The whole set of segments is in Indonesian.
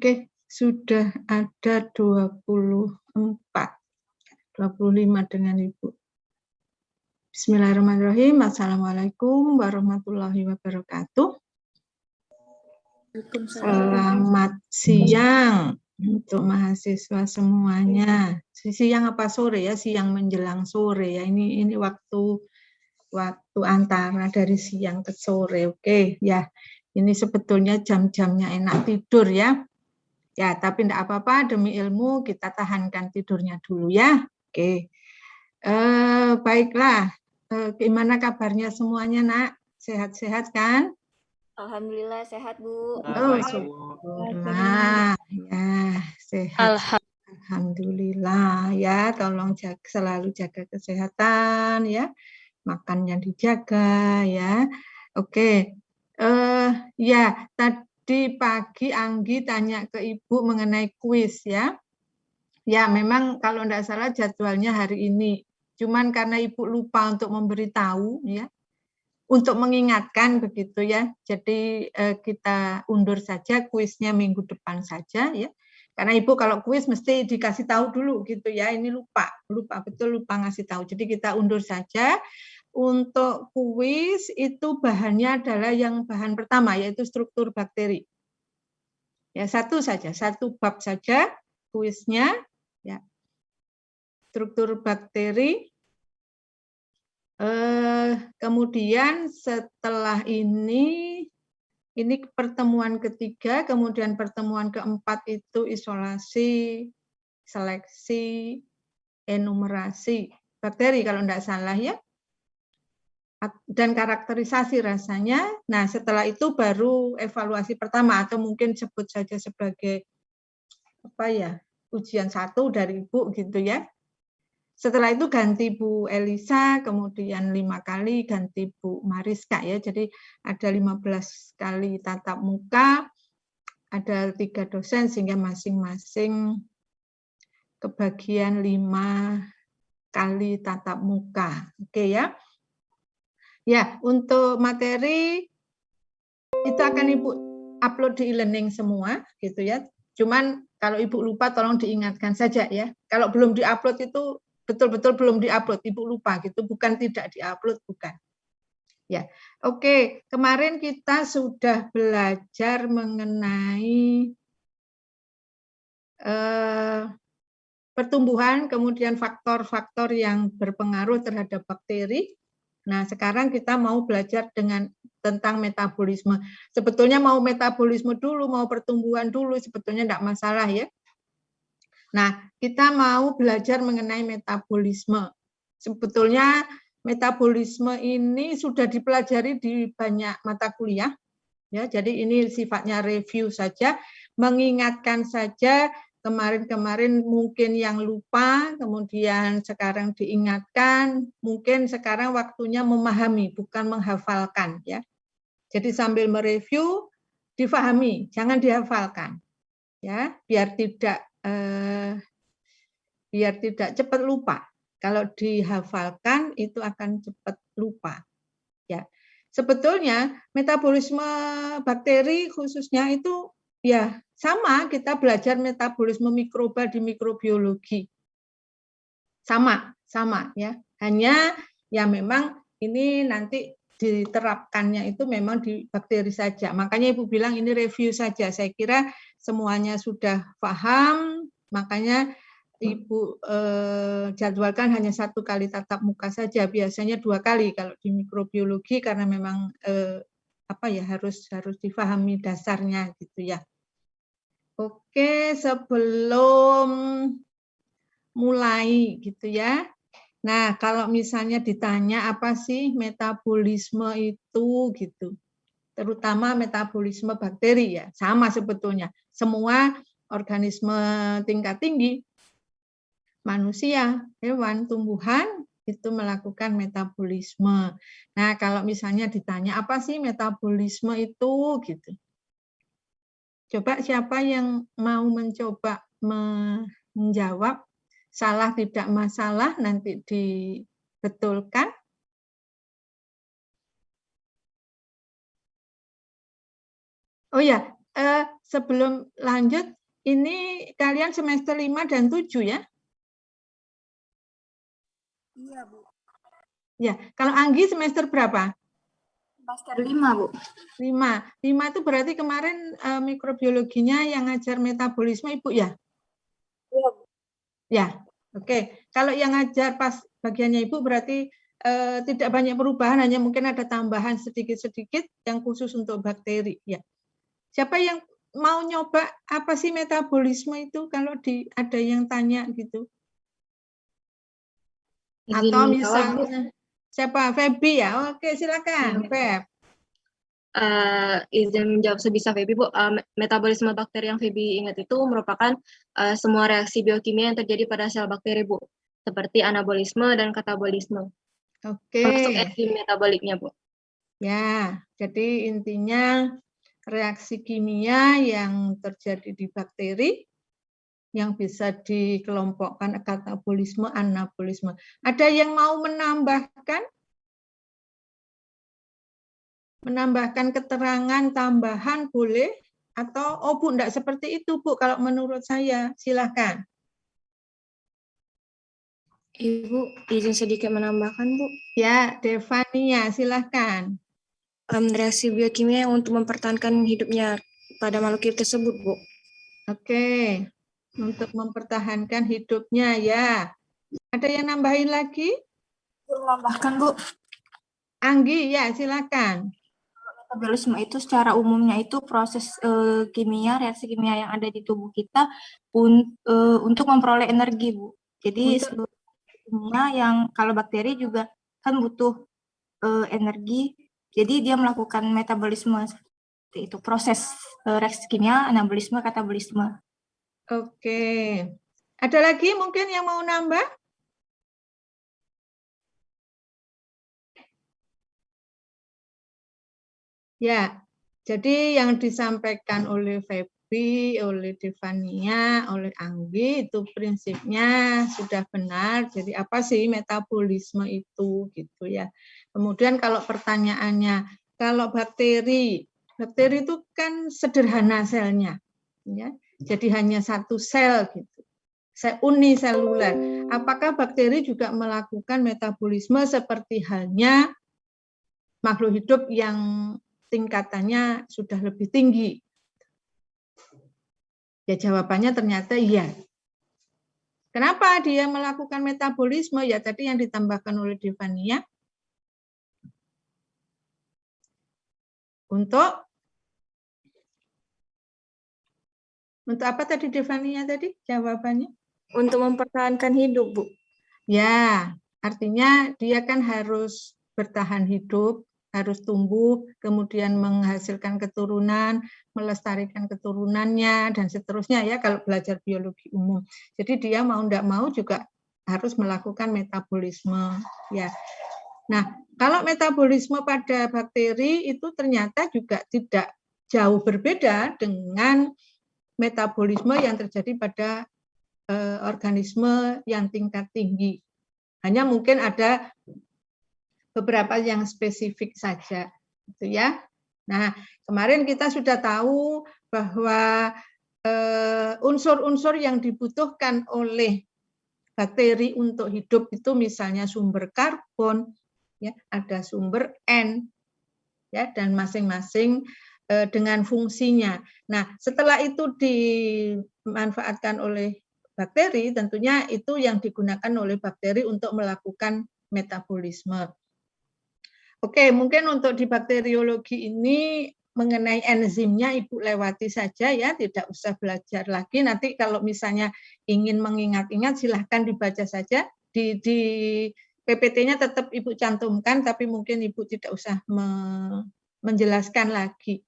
Oke, sudah ada 24, 25 dengan Ibu. Bismillahirrahmanirrahim. Assalamualaikum warahmatullahi wabarakatuh. Selamat siang untuk mahasiswa semuanya. Siang apa sore ya? Siang menjelang sore ya. Ini waktu antara dari siang ke sore. Oke, ya. Ini sebetulnya jam-jamnya enak tidur ya. Ya, tapi enggak apa-apa, demi ilmu kita tahankan tidurnya dulu ya. Oke. Baiklah. Gimana kabarnya semuanya, Nak? Sehat-sehat kan? Alhamdulillah sehat, Bu. Oh, syukurlah. Ya, sehat. Alhamdulillah ya. Tolong selalu jaga kesehatan ya. Makannya dijaga ya. Oke. Ya, tadi pagi Anggi tanya ke Ibu mengenai kuis ya. Ya, memang kalau tidak salah jadwalnya hari ini. Cuman karena Ibu lupa untuk memberitahu ya. Untuk mengingatkan begitu ya. Jadi kita undur saja kuisnya minggu depan saja ya. Karena Ibu kalau kuis mesti dikasih tahu dulu gitu ya. Ini lupa ngasih tahu. Jadi kita undur saja. Untuk kuis itu bahannya adalah yang bahan pertama yaitu struktur bakteri. Ya, satu bab saja kuisnya ya. Struktur bakteri. Kemudian setelah ini pertemuan ketiga, kemudian pertemuan keempat itu isolasi, seleksi, enumerasi bakteri kalau tidak salah ya. Dan karakterisasi rasanya. Nah, setelah itu baru evaluasi pertama atau mungkin sebut saja sebagai ujian 1 dari Ibu gitu ya. Setelah itu ganti Bu Elisa, kemudian 5 kali ganti Bu Mariska ya. Jadi ada 15 kali tatap muka, ada 3 dosen sehingga masing-masing kebagian 5 kali tatap muka. Oke ya. Ya, untuk materi itu akan Ibu upload di e-learning semua gitu ya. Cuman kalau Ibu lupa tolong diingatkan saja ya. Kalau belum diupload itu betul-betul belum diupload, Ibu lupa gitu, bukan tidak diupload, bukan. Ya. Oke, kemarin kita sudah belajar mengenai pertumbuhan, kemudian faktor-faktor yang berpengaruh terhadap bakteri. Nah, sekarang kita mau belajar tentang metabolisme. Sebetulnya mau metabolisme dulu, mau pertumbuhan dulu, sebetulnya tidak masalah ya. Nah, kita mau belajar mengenai metabolisme. Sebetulnya metabolisme ini sudah dipelajari di banyak mata kuliah. Ya, jadi ini sifatnya review saja, mengingatkan saja. Kemarin-kemarin mungkin yang lupa, kemudian sekarang diingatkan, mungkin sekarang waktunya memahami, bukan menghafalkan ya. Jadi sambil mereview, difahami, jangan dihafalkan. Ya, biar tidak cepat lupa. Kalau dihafalkan itu akan cepat lupa. Ya. Sebetulnya metabolisme bakteri khususnya itu ya sama, kita belajar metabolisme mikroba di mikrobiologi. Sama ya. Hanya ya memang ini nanti diterapkannya itu memang di bakteri saja. Makanya Ibu bilang ini review saja. Saya kira semuanya sudah paham, makanya Ibu jadwalkan hanya 1 kali tatap muka saja, biasanya 2 kali kalau di mikrobiologi karena memang harus difahami dasarnya gitu ya. Oke, sebelum mulai gitu ya. Nah, kalau misalnya ditanya apa sih metabolisme itu gitu. Terutama metabolisme bakteri ya, sama sebetulnya. Semua organisme tingkat tinggi, manusia, hewan, tumbuhan itu melakukan metabolisme. Nah, kalau misalnya ditanya apa sih metabolisme itu gitu. Coba siapa yang mau mencoba menjawab, salah tidak masalah, nanti dibetulkan. Oh ya, sebelum lanjut, ini kalian semester 5 dan 7 ya? Iya, Bu. Ya, kalau Anggi semester berapa? Semester 5, Bu. 5 itu berarti kemarin mikrobiologinya yang ngajar metabolisme Ibu ya? Iya, Bu. Ya, oke. Kalau yang ngajar pas bagiannya Ibu berarti tidak banyak perubahan, hanya mungkin ada tambahan sedikit-sedikit yang khusus untuk bakteri. Ya. Siapa yang mau nyoba apa sih metabolisme itu kalau ada yang tanya gitu? Atau misalnya siapa? Febi ya? Oke, silakan, Feb. Izin menjawab sebisa Febi, Bu. Metabolisme bakteri yang Febi ingat itu merupakan semua reaksi biokimia yang terjadi pada sel bakteri, Bu. Seperti anabolisme dan katabolisme. Oke. Termasuk enzim metaboliknya, Bu. Ya, jadi intinya reaksi kimia yang terjadi di bakteri yang bisa dikelompokkan katabolisme, anabolisme. Ada yang mau menambahkan? Menambahkan keterangan tambahan boleh? Atau, oh Bu, enggak seperti itu Bu, kalau menurut saya, silahkan. Ibu, izin sedikit menambahkan, Bu. Ya, Devania, silahkan. Reaksi biokimia untuk mempertahankan hidupnya pada makhluk hidup tersebut, Bu. Oke, untuk mempertahankan hidupnya ya. Ada yang nambahin lagi? Menambahkan, Bu. Anggi, ya silakan. Metabolisme itu secara umumnya itu proses kimia, reaksi kimia yang ada di tubuh kita untuk memperoleh energi, Bu. Jadi kimia yang kalau bakteri juga kan butuh energi, jadi dia melakukan metabolisme seperti itu, proses reaksi kimia, anabolisme, katabolisme. Oke. Ada lagi mungkin yang mau nambah? Ya, jadi yang disampaikan oleh Febi, oleh Devania, oleh Anggi itu prinsipnya sudah benar. Jadi apa sih metabolisme itu gitu ya. Kemudian kalau pertanyaannya, kalau bakteri itu kan sederhana selnya, ya. Jadi hanya satu sel gitu. Uniseluler. Apakah bakteri juga melakukan metabolisme seperti halnya makhluk hidup yang tingkatannya sudah lebih tinggi? Ya jawabannya ternyata iya. Kenapa dia melakukan metabolisme? Ya tadi yang ditambahkan oleh Devania. Untuk apa tadi Devania tadi jawabannya? Untuk mempertahankan hidup, Bu. Ya, artinya dia kan harus bertahan hidup, harus tumbuh, kemudian menghasilkan keturunan, melestarikan keturunannya, dan seterusnya ya kalau belajar biologi umum. Jadi dia mau tidak mau juga harus melakukan metabolisme. Ya. Nah, kalau metabolisme pada bakteri itu ternyata juga tidak jauh berbeda dengan metabolisme yang terjadi pada organisme yang tingkat tinggi. Hanya mungkin ada beberapa yang spesifik saja, gitu ya. Nah, kemarin kita sudah tahu bahwa unsur-unsur yang dibutuhkan oleh bakteri untuk hidup itu misalnya sumber karbon, ya, ada sumber N, ya, dan masing-masing dengan fungsinya. Nah, setelah itu dimanfaatkan oleh bakteri, tentunya itu yang digunakan oleh bakteri untuk melakukan metabolisme. Oke, mungkin untuk di bakteriologi ini mengenai enzimnya Ibu lewati saja ya, tidak usah belajar lagi. Nanti kalau misalnya ingin mengingat-ingat silahkan dibaca saja. Di PPT-nya tetap Ibu cantumkan, tapi mungkin Ibu tidak usah menjelaskan lagi.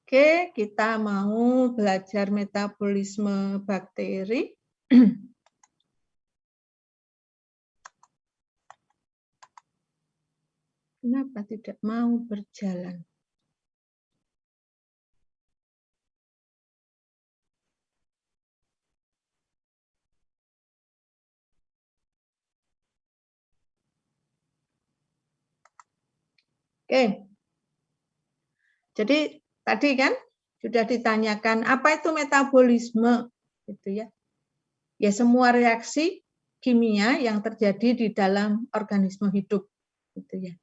Oke, kita mau belajar metabolisme bakteri. Kenapa tidak mau berjalan? Oke. Jadi tadi kan sudah ditanyakan apa itu metabolisme, gitu ya. Ya semua reaksi kimia yang terjadi di dalam organisme hidup, gitu ya.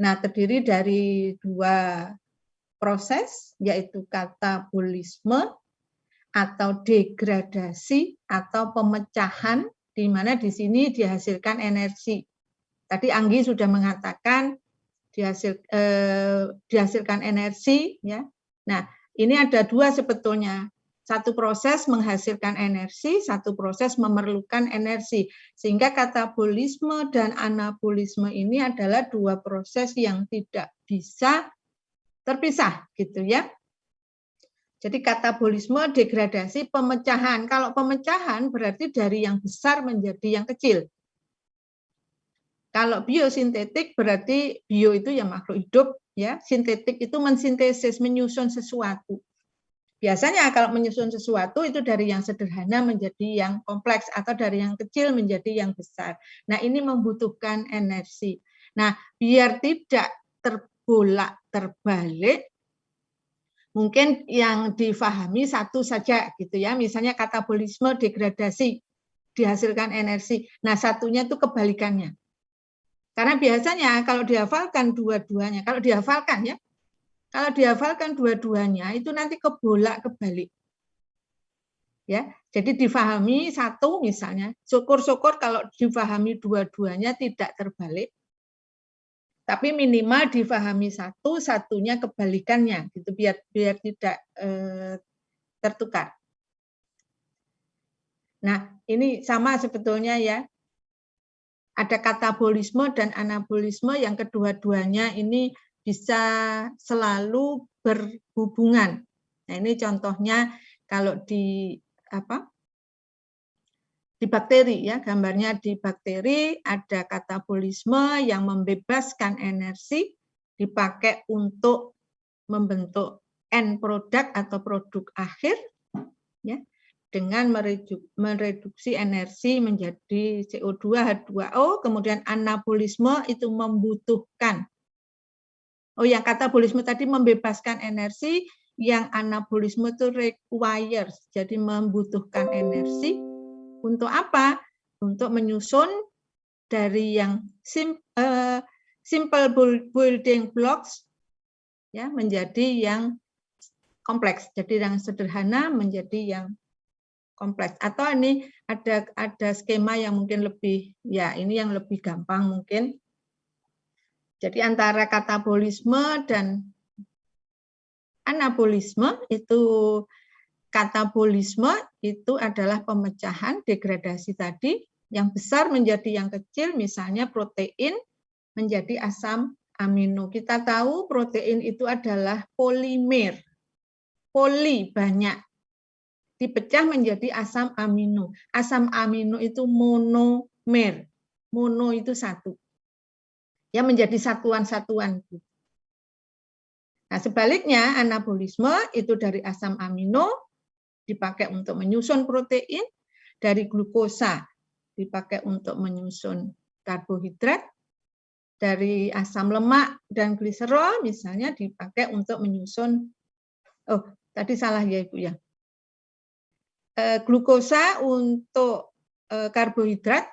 Nah, terdiri dari 2 proses, yaitu katabolisme atau degradasi atau pemecahan, di mana di sini dihasilkan energi. Tadi Anggi sudah mengatakan dihasilkan energi, ya. Nah, ini ada 2 sebetulnya. Satu proses menghasilkan energi, satu proses memerlukan energi. Sehingga katabolisme dan anabolisme ini adalah 2 proses yang tidak bisa terpisah, gitu ya. Jadi katabolisme, degradasi, pemecahan. Kalau pemecahan berarti dari yang besar menjadi yang kecil. Kalau biosintetik berarti bio itu ya makhluk hidup, ya. Sintetik itu mensintesis, menyusun sesuatu. Biasanya kalau menyusun sesuatu itu dari yang sederhana menjadi yang kompleks atau dari yang kecil menjadi yang besar. Nah, ini membutuhkan energi. Nah, biar tidak terbolak-terbalik, mungkin yang difahami satu saja gitu ya. Misalnya katabolisme, degradasi, dihasilkan energi. Nah, satunya itu kebalikannya. Karena biasanya kalau dihafalkan dua-duanya, kalau dihafalkan dua-duanya itu nanti kebolak-kebalik. Ya, jadi difahami satu misalnya, syukur-syukur kalau difahami dua-duanya tidak terbalik. Tapi minimal difahami satu, satunya kebalikannya gitu biar tidak tertukar. Nah, ini sama sebetulnya ya. Ada katabolisme dan anabolisme yang kedua-duanya ini bisa selalu berhubungan. Nah, ini contohnya kalau di bakteri ya, gambarnya di bakteri ada katabolisme yang membebaskan energi dipakai untuk membentuk end product atau produk akhir ya, dengan mereduksi energi menjadi CO2, H2O, kemudian anabolisme itu membutuhkan. Oh, yang katabolisme tadi membebaskan energi, yang anabolisme itu requires, jadi membutuhkan energi. Untuk apa? Untuk menyusun dari yang simple building blocks ya menjadi yang kompleks. Jadi yang sederhana menjadi yang kompleks. Atau ini ada skema yang mungkin lebih, ya ini yang lebih gampang mungkin. Jadi antara katabolisme dan anabolisme itu, katabolisme itu adalah pemecahan, degradasi tadi, yang besar menjadi yang kecil, misalnya protein menjadi asam amino. Kita tahu protein itu adalah polimer. Poli banyak. Dipecah menjadi asam amino. Asam amino itu monomer. Mono itu satu. Ya menjadi satuan-satuan. Nah, sebaliknya anabolisme itu dari asam amino dipakai untuk menyusun protein, dari glukosa dipakai untuk menyusun karbohidrat, dari asam lemak dan gliserol misalnya dipakai untuk menyusun, oh tadi salah ya Ibu ya, glukosa untuk karbohidrat,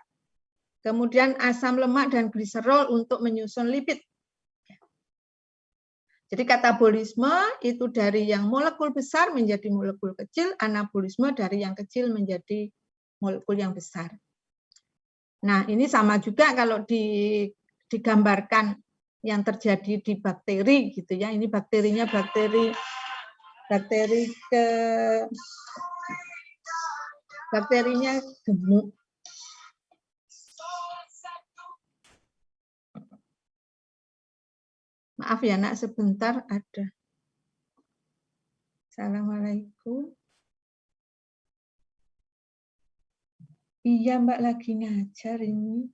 kemudian asam lemak dan gliserol untuk menyusun lipid. Jadi katabolisme itu dari yang molekul besar menjadi molekul kecil, anabolisme dari yang kecil menjadi molekul yang besar. Nah, ini sama juga kalau digambarkan yang terjadi di bakteri gitu ya. Ini bakterinya bakterinya gemuk. Maaf ya nak, sebentar ada. Assalamualaikum. Iya Mbak lagi ngajar ini.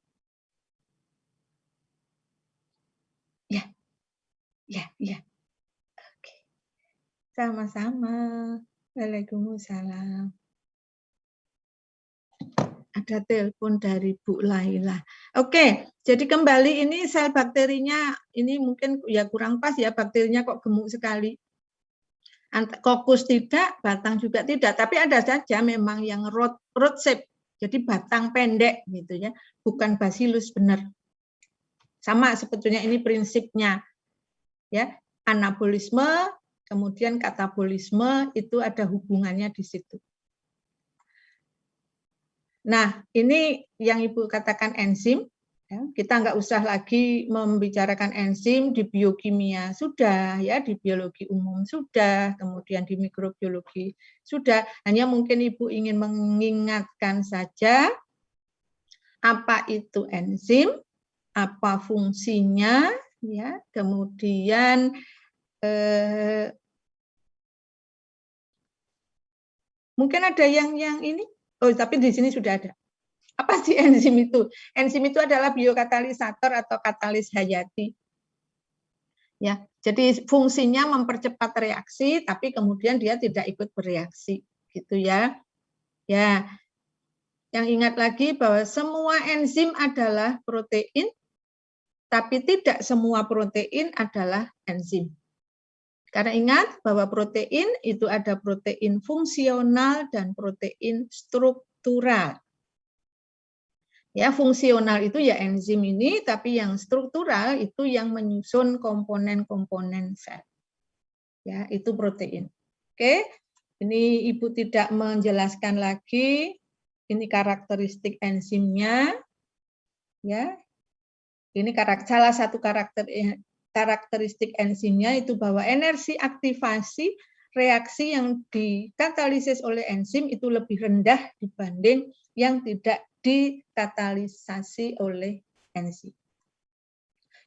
Ya. Oke. Sama-sama. Waalaikumsalam. ada telepon dari Bu Laila. Oke, jadi kembali ini sel bakterinya ini mungkin ya kurang pas ya, bakterinya kok gemuk sekali. Kokus tidak, batang juga tidak, tapi ada saja memang yang root shape, jadi batang pendek gitu ya, bukan bacillus benar. Sama sebetulnya ini prinsipnya ya, anabolisme kemudian katabolisme itu ada hubungannya di situ. Nah, ini yang Ibu katakan enzim. Ya, kita nggak usah lagi membicarakan enzim di biokimia, sudah ya, di biologi umum sudah, kemudian di mikrobiologi sudah. Hanya mungkin Ibu ingin mengingatkan saja apa itu enzim, apa fungsinya, ya, kemudian mungkin ada yang ini. Oh, tapi di sini sudah ada. Apa sih enzim itu? Enzim itu adalah biokatalisator atau katalis hayati. Ya, jadi fungsinya mempercepat reaksi, tapi kemudian dia tidak ikut bereaksi, gitu ya. Ya, yang ingat lagi bahwa semua enzim adalah protein, tapi tidak semua protein adalah enzim. Karena ingat bahwa protein itu ada protein fungsional dan protein struktural. Ya, fungsional itu ya enzim ini, tapi yang struktural itu yang menyusun komponen-komponen sel. Ya, itu protein. Oke, ini Ibu tidak menjelaskan lagi. Ini karakteristik enzimnya. Ya, ini salah satu karakteristik enzimnya itu bahwa energi aktivasi reaksi yang dikatalisis oleh enzim itu lebih rendah dibanding yang tidak dikatalisasi oleh enzim.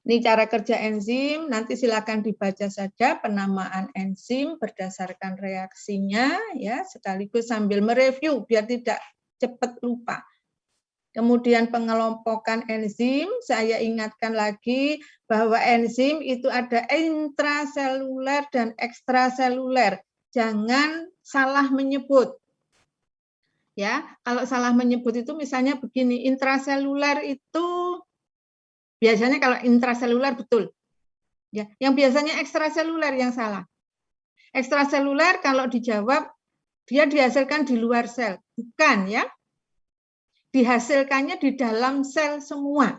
Ini cara kerja enzim, nanti silakan dibaca saja penamaan enzim berdasarkan reaksinya, ya, sekaligus sambil mereview biar tidak cepat lupa. Kemudian pengelompokan enzim, saya ingatkan lagi bahwa enzim itu ada intraseluler dan ekstraseluler. Jangan salah menyebut. Ya, kalau salah menyebut itu misalnya begini, intraseluler itu biasanya kalau intraseluler betul. Ya, yang biasanya ekstraseluler yang salah. Ekstraseluler kalau dijawab dia dihasilkan di luar sel, bukan ya. Dihasilkannya di dalam sel semua.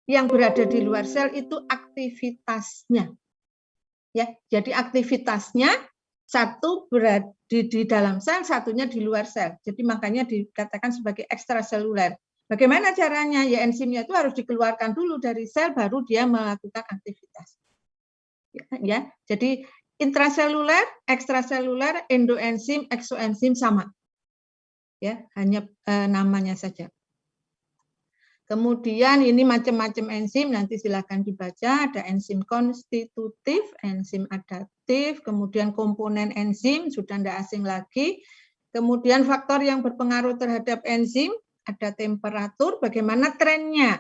Yang berada di luar sel itu aktivitasnya. Ya, jadi aktivitasnya satu berada di dalam sel, satunya di luar sel. Jadi makanya dikatakan sebagai ekstraseluler. Bagaimana caranya? Ya enzimnya itu harus dikeluarkan dulu dari sel, baru dia melakukan aktivitas. Ya, jadi intraseluler, ekstraseluler, endoenzim, eksoenzim sama. Ya, hanya namanya saja. Kemudian ini macam-macam enzim, nanti silakan dibaca, ada enzim konstitutif, enzim adaptif, kemudian komponen enzim, sudah tidak asing lagi. Kemudian faktor yang berpengaruh terhadap enzim, ada temperatur, bagaimana trennya.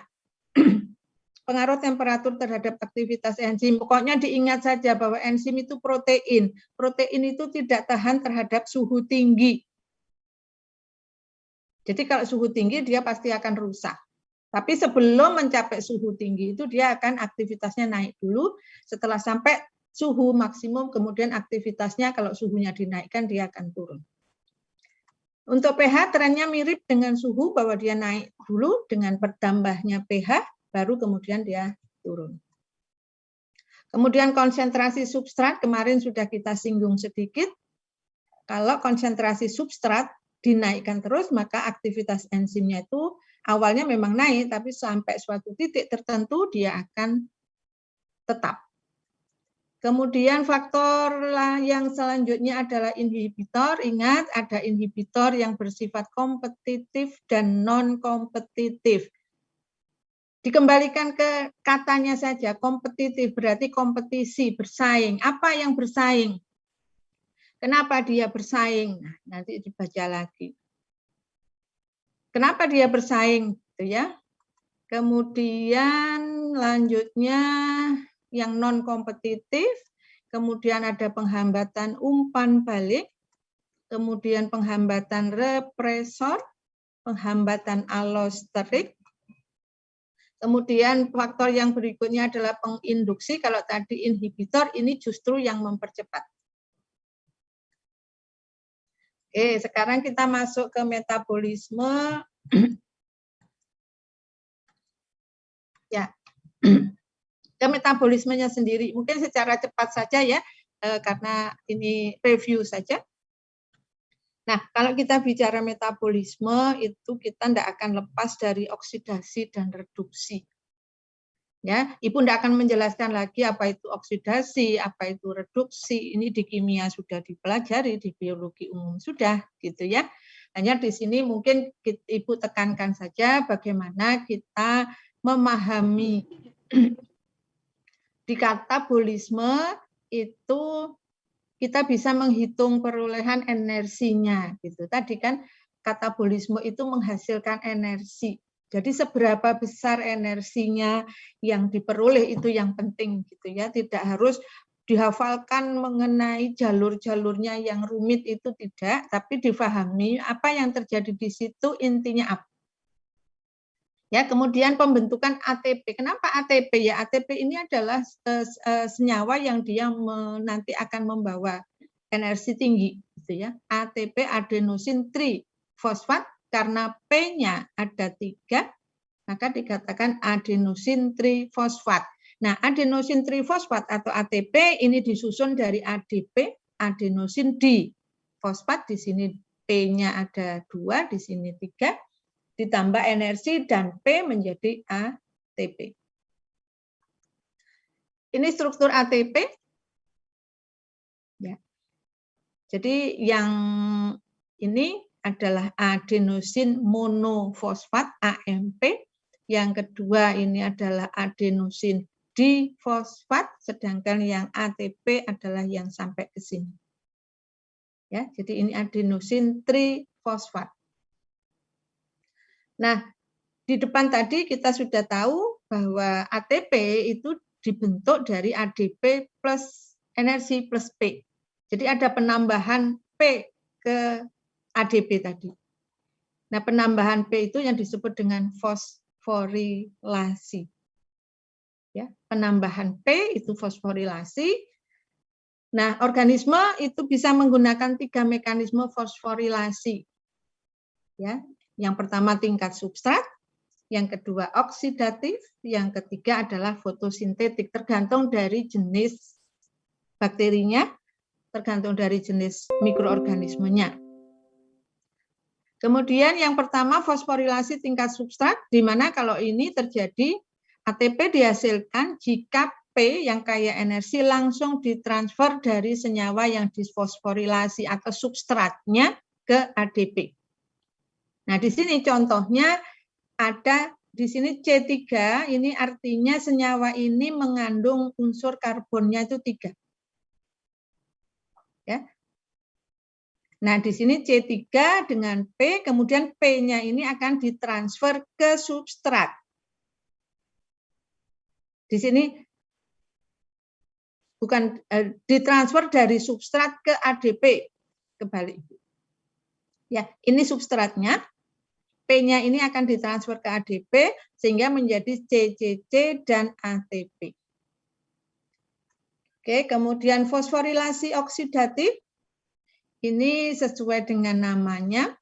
Pengaruh temperatur terhadap aktivitas enzim, pokoknya diingat saja bahwa enzim itu protein. Protein itu tidak tahan terhadap suhu tinggi. Jadi kalau suhu tinggi dia pasti akan rusak. Tapi sebelum mencapai suhu tinggi itu dia akan aktivitasnya naik dulu. Setelah sampai suhu maksimum, kemudian aktivitasnya kalau suhunya dinaikkan dia akan turun. Untuk pH trennya mirip dengan suhu bahwa dia naik dulu dengan bertambahnya pH, baru kemudian dia turun. Kemudian konsentrasi substrat kemarin sudah kita singgung sedikit. Kalau konsentrasi substrat dinaikkan terus, maka aktivitas enzimnya itu awalnya memang naik, tapi sampai suatu titik tertentu dia akan tetap. Kemudian faktor yang selanjutnya adalah inhibitor. Ingat, ada inhibitor yang bersifat kompetitif dan non-kompetitif. Dikembalikan ke katanya saja, kompetitif berarti kompetisi, bersaing. Apa yang bersaing? Kenapa dia bersaing? Nah, nanti dibaca lagi. Kenapa dia bersaing? Gitu ya. Kemudian lanjutnya yang non-kompetitif, kemudian ada penghambatan umpan balik, kemudian penghambatan represor, penghambatan allosterik. Kemudian faktor yang berikutnya adalah penginduksi. Kalau tadi inhibitor, ini justru yang mempercepat. Oke, sekarang kita masuk ke metabolisme. Ya, ke metabolismenya sendiri. Mungkin secara cepat saja ya, karena ini review saja. Nah, kalau kita bicara metabolisme, itu kita tidak akan lepas dari oksidasi dan reduksi. Ya, Ibu tidak akan menjelaskan lagi apa itu oksidasi, apa itu reduksi. Ini di kimia sudah dipelajari, di biologi umum sudah, gitu ya. Hanya di sini mungkin Ibu tekankan saja bagaimana kita memahami di katabolisme itu kita bisa menghitung perolehan energinya gitu. Tadi kan katabolisme itu menghasilkan energi. Jadi seberapa besar energinya yang diperoleh itu yang penting gitu ya. Tidak harus dihafalkan mengenai jalur-jalurnya yang rumit itu tidak, tapi difahami apa yang terjadi di situ intinya apa. Ya, kemudian pembentukan ATP. Kenapa ATP? Ya, ATP ini adalah senyawa yang dia nanti akan membawa energi tinggi, gitu ya. ATP adenosin trifosfat, karena P-nya ada 3, maka dikatakan adenosin trifosfat. Nah, adenosin trifosfat atau ATP ini disusun dari ADP, adenosin difosfat, di sini P-nya ada 2, di sini 3. Ditambah energi dan P menjadi ATP. Ini struktur ATP. Ya. Jadi yang ini adalah adenosin monofosfat AMP. Yang kedua ini adalah adenosin difosfat, sedangkan yang ATP adalah yang sampai ke sini. Ya, jadi ini adenosin trifosfat. Nah, di depan tadi kita sudah tahu bahwa ATP itu dibentuk dari ADP plus energi plus P. Jadi ada penambahan P ke ADP tadi. Nah, penambahan P itu yang disebut dengan fosforilasi. Ya, penambahan P itu fosforilasi. Nah, organisme itu bisa menggunakan 3 mekanisme fosforilasi. Ya, yang pertama tingkat substrat, yang kedua oksidatif, yang ketiga adalah fotosintetik, tergantung dari jenis bakterinya, tergantung dari jenis mikroorganismenya. Kemudian yang pertama fosforilasi tingkat substrat, di mana kalau ini terjadi ATP dihasilkan jika P yang kaya energi langsung ditransfer dari senyawa yang disfosforilasi atau substratnya ke ADP. Nah, di sini contohnya ada di sini C3, ini artinya senyawa ini mengandung unsur karbonnya itu 3. Ya. Nah, di sini C3 dengan P, kemudian P-nya ini akan ditransfer ke substrat. Di sini bukan ditransfer dari substrat ke ADP, kebalik. Ya, ini substratnya. P-nya ini akan ditransfer ke ADP sehingga menjadi CCC dan ATP. Oke, kemudian fosforilasi oksidatif ini sesuai dengan namanya.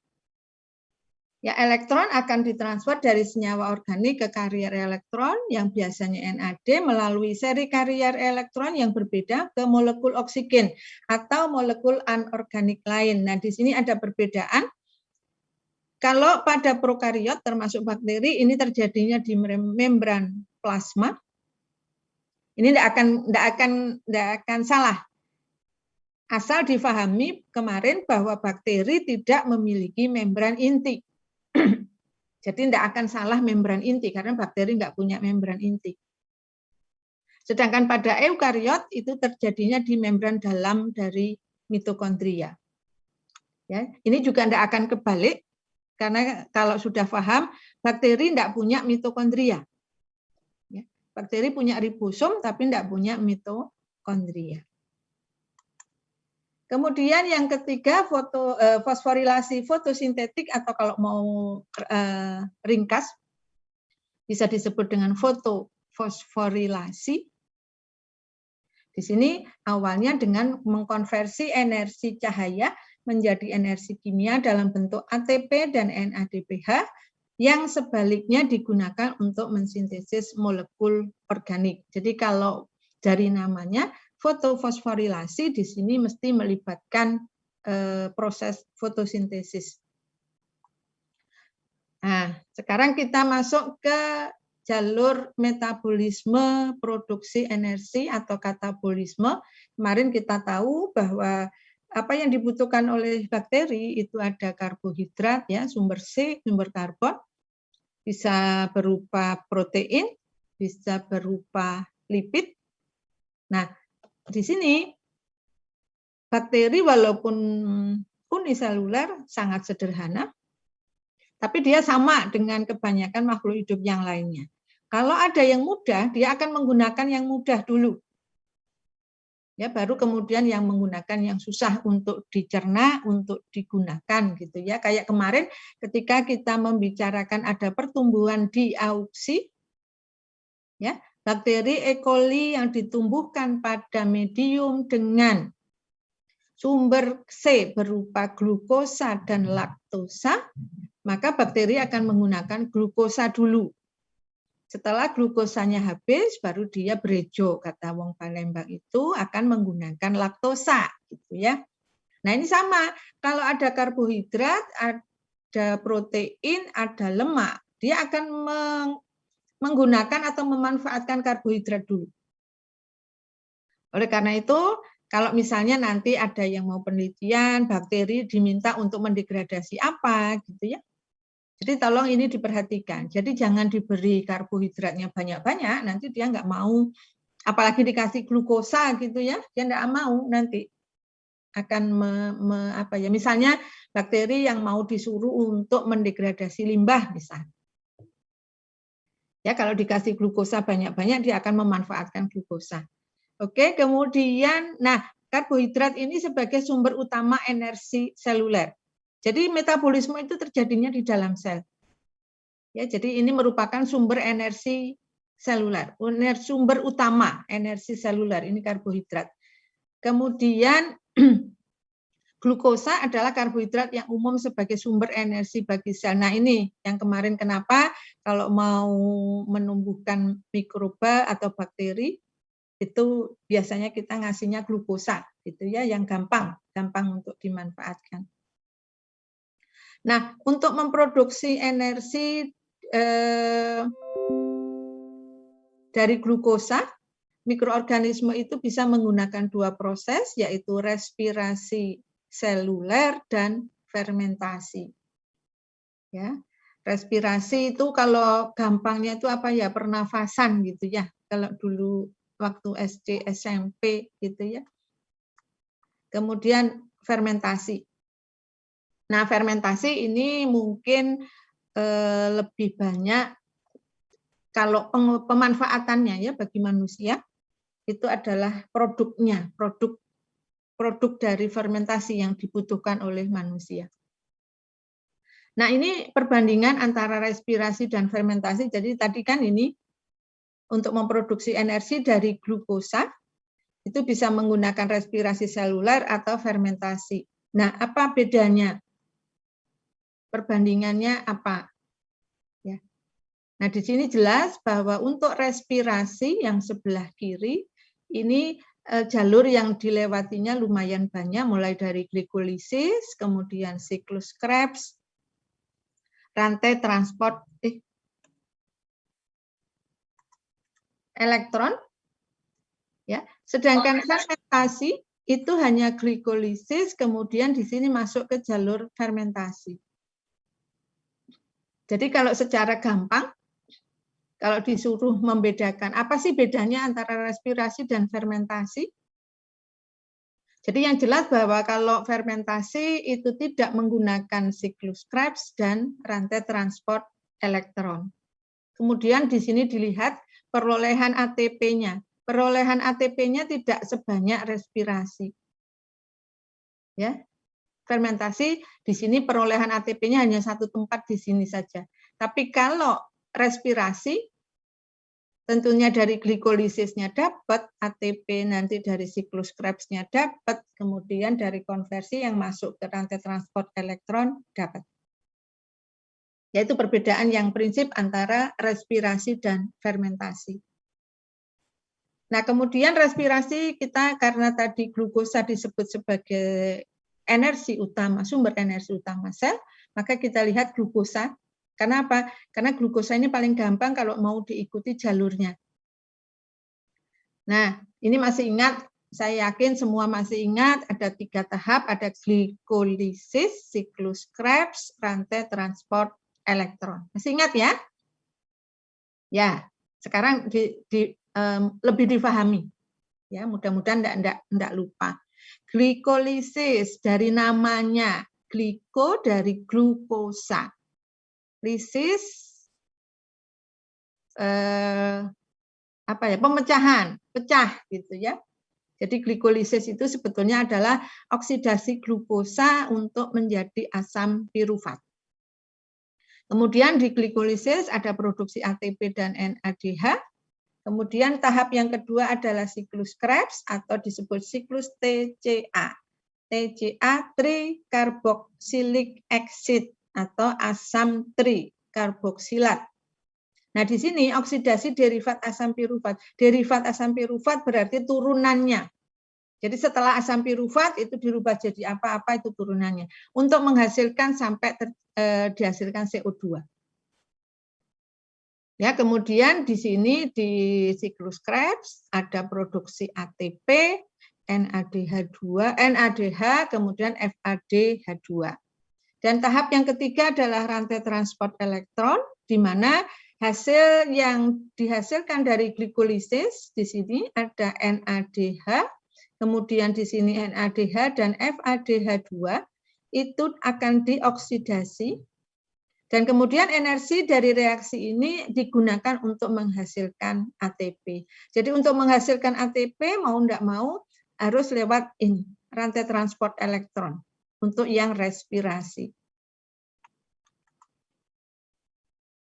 Ya, elektron akan ditransfer dari senyawa organik ke karier elektron yang biasanya NAD melalui seri karier elektron yang berbeda ke molekul oksigen atau molekul anorganik lain. Nah, di sini ada perbedaan. Kalau pada prokariot termasuk bakteri ini terjadinya di membran plasma. Ini tidak akan salah. Asal difahami kemarin bahwa bakteri tidak memiliki membran inti. Jadi tidak akan salah membran inti karena bakteri tidak punya membran inti. Sedangkan pada eukariot itu terjadinya di membran dalam dari mitokondria. Ya, ini juga tidak akan kebalik. Karena kalau sudah paham, bakteri tidak punya mitokondria. Ya, bakteri punya ribosom, tapi tidak punya mitokondria. Kemudian yang ketiga fosforilasi fotosintetik atau kalau mau ringkas bisa disebut dengan fotofosforilasi. Di sini awalnya dengan mengkonversi energi cahaya menjadi energi kimia dalam bentuk ATP dan NADPH yang sebaliknya digunakan untuk mensintesis molekul organik. Jadi kalau dari namanya fotofosforilasi di sini mesti melibatkan proses fotosintesis. Nah, sekarang kita masuk ke jalur metabolisme produksi energi atau katabolisme. Kemarin kita tahu bahwa apa yang dibutuhkan oleh bakteri itu ada karbohidrat, ya, sumber C, sumber karbon, bisa berupa protein, bisa berupa lipid. Nah, di sini bakteri walaupun uniseluler sangat sederhana, tapi dia sama dengan kebanyakan makhluk hidup yang lainnya. Kalau ada yang mudah, dia akan menggunakan yang mudah dulu. Ya, baru kemudian yang menggunakan yang susah untuk dicerna, untuk digunakan gitu ya. Kayak kemarin ketika kita membicarakan ada pertumbuhan di auksi, ya, bakteri E. coli yang ditumbuhkan pada medium dengan sumber C berupa glukosa dan laktosa, maka bakteri akan menggunakan glukosa dulu. Setelah glukosanya habis, baru dia berejo, kata wong Palembang itu akan menggunakan laktosa, gitu ya. Nah ini sama, kalau ada karbohidrat, ada protein, ada lemak, dia akan menggunakan atau memanfaatkan karbohidrat dulu. Oleh karena itu, kalau misalnya nanti ada yang mau penelitian, bakteri diminta untuk mendegradasi apa, gitu ya. Jadi tolong ini diperhatikan. Jadi jangan diberi karbohidratnya banyak-banyak, nanti dia nggak mau, apalagi dikasih glukosa gitu ya, dia nggak mau nanti akan misalnya bakteri yang mau disuruh untuk mendegradasi limbah misalnya. Ya kalau dikasih glukosa banyak-banyak dia akan memanfaatkan glukosa. Oke, kemudian, nah karbohidrat ini sebagai sumber utama energi seluler. Jadi metabolisme itu terjadinya di dalam sel. Ya, jadi ini merupakan sumber energi seluler, sumber utama energi seluler ini karbohidrat. Kemudian glukosa adalah karbohidrat yang umum sebagai sumber energi bagi sel. Nah ini yang kemarin kenapa kalau mau menumbuhkan mikroba atau bakteri itu biasanya kita ngasihnya glukosa gitu ya, yang gampang untuk dimanfaatkan. Nah, untuk memproduksi energi dari glukosa, mikroorganisme itu bisa menggunakan dua proses, yaitu respirasi seluler dan fermentasi. Ya, respirasi itu kalau gampangnya itu apa ya, pernafasan gitu ya. Kalau dulu waktu SD, SMP gitu ya. Kemudian fermentasi. Nah, fermentasi ini mungkin lebih banyak kalau pemanfaatannya ya bagi manusia itu adalah produknya, produk dari fermentasi yang dibutuhkan oleh manusia. Nah, ini perbandingan antara respirasi dan fermentasi. Jadi tadi kan ini untuk memproduksi energi dari glukosa itu bisa menggunakan respirasi seluler atau fermentasi. Nah, apa bedanya? Perbandingannya apa? Ya. Nah, di sini jelas bahwa untuk respirasi yang sebelah kiri ini jalur yang dilewatinya lumayan banyak, mulai dari glikolisis, kemudian siklus Krebs, rantai transport elektron, ya. Sedangkan fermentasi itu hanya glikolisis, kemudian di sini masuk ke jalur fermentasi. Jadi kalau secara gampang, kalau disuruh membedakan, apa sih bedanya antara respirasi dan fermentasi? Jadi yang jelas bahwa kalau fermentasi itu tidak menggunakan siklus Krebs dan rantai transport elektron. Kemudian di sini dilihat perolehan ATP-nya. Perolehan ATP-nya tidak sebanyak respirasi. Ya, fermentasi di sini perolehan ATP-nya hanya satu tempat di sini saja. Tapi kalau respirasi, tentunya dari glikolisisnya dapat, ATP nanti dari siklus Krebsnya dapat, kemudian dari konversi yang masuk ke rantai transport elektron dapat. Yaitu perbedaan yang prinsip antara respirasi dan fermentasi. Nah, kemudian respirasi kita karena tadi glukosa disebut sebagai energi utama, sumber energi utama sel, maka kita lihat glukosa. Karena apa? Karena glukosa ini paling gampang kalau mau diikuti jalurnya. Nah, ini masih ingat, saya yakin semua masih ingat ada 3 tahap, ada glikolisis, siklus Krebs, rantai transport elektron. Masih ingat ya? Ya, sekarang lebih difahami. Ya, mudah-mudahan enggak lupa. Glikolisis dari namanya, gliko dari glukosa. Lisis pemecahan, pecah gitu ya. Jadi glikolisis itu sebetulnya adalah oksidasi glukosa untuk menjadi asam pirufat. Kemudian di glikolisis ada produksi ATP dan NADH. Kemudian tahap yang kedua adalah siklus Krebs atau disebut siklus TCA. TCA trikarboksilik acid atau asam trikarboksilat. Nah, di sini oksidasi derivat asam pirufat. Derivat asam pirufat berarti turunannya. Jadi setelah asam pirufat itu dirubah jadi apa-apa itu turunannya. Untuk menghasilkan sampai dihasilkan CO2. Ya, kemudian di sini di siklus Krebs ada produksi ATP, NADH2, NADH, kemudian FADH2. Dan tahap yang ketiga adalah rantai transport elektron, di mana hasil yang dihasilkan dari glikolisis di sini ada NADH, kemudian di sini NADH dan FADH2 itu akan dioksidasi. Dan kemudian energi dari reaksi ini digunakan untuk menghasilkan ATP. Jadi untuk menghasilkan ATP mau enggak mau harus lewat ini, rantai transport elektron untuk yang respirasi.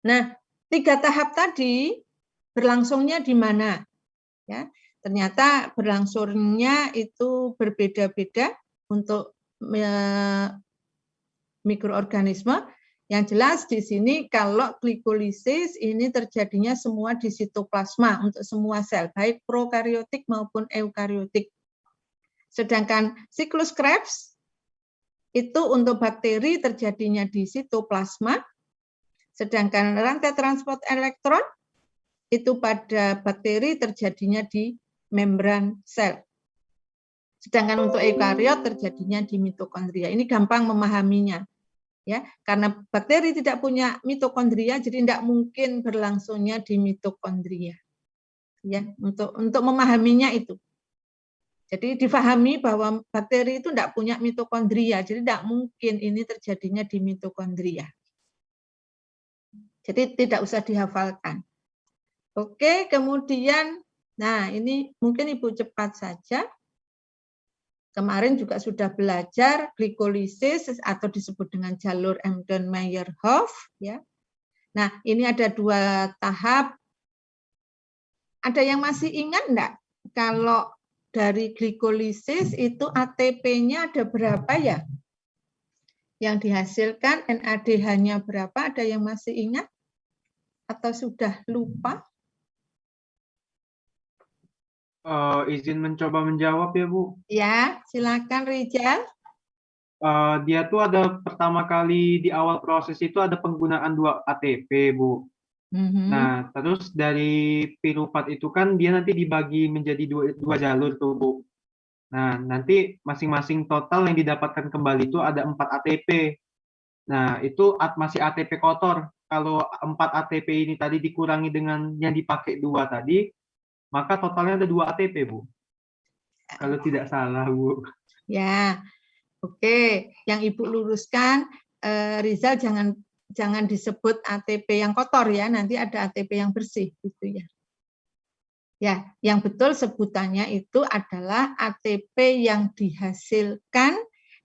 Nah, 3 tahap tadi berlangsungnya di mana? Ya, ternyata berlangsungnya itu berbeda-beda untuk mikroorganisme. Yang jelas di sini kalau glikolisis ini terjadinya semua di sitoplasma untuk semua sel, baik prokariotik maupun eukariotik. Sedangkan siklus Krebs itu untuk bakteri terjadinya di sitoplasma, sedangkan rantai transport elektron itu pada bakteri terjadinya di membran sel. Sedangkan untuk eukariot terjadinya di mitokondria. Ini gampang memahaminya. Ya, karena bakteri tidak punya mitokondria, jadi tidak mungkin berlangsungnya di mitokondria. Ya, untuk memahaminya itu. Jadi difahami bahwa bakteri itu tidak punya mitokondria, jadi tidak mungkin ini terjadinya di mitokondria. Jadi tidak usah dihafalkan. Oke, kemudian, nah ini mungkin Ibu cepat saja. Kemarin juga sudah belajar glikolisis atau disebut dengan jalur Embden-Meyerhof. Ya. Nah, ini ada 2 tahap. Ada yang masih ingat enggak? Kalau dari glikolisis itu ATP-nya ada berapa ya? Yang dihasilkan NADH-nya berapa? Ada yang masih ingat? Atau sudah lupa? Izin mencoba menjawab ya, Bu. Ya, silakan Rijal. Dia tuh ada pertama kali di awal proses itu ada penggunaan 2 ATP, Bu. Nah, terus dari pirufat itu kan dia nanti dibagi menjadi dua jalur tuh, Bu. Nah, nanti masing-masing total yang didapatkan kembali itu ada 4 ATP. Nah, itu masih ATP kotor. Kalau 4 ATP ini tadi dikurangi dengan yang dipakai 2 tadi, maka totalnya ada 2 ATP, Bu. Kalau tidak salah, Bu. Ya, oke. Yang Ibu luruskan, Rizal jangan disebut ATP yang kotor ya, nanti ada ATP yang bersih gitu ya. Ya, yang betul sebutannya itu adalah ATP yang dihasilkan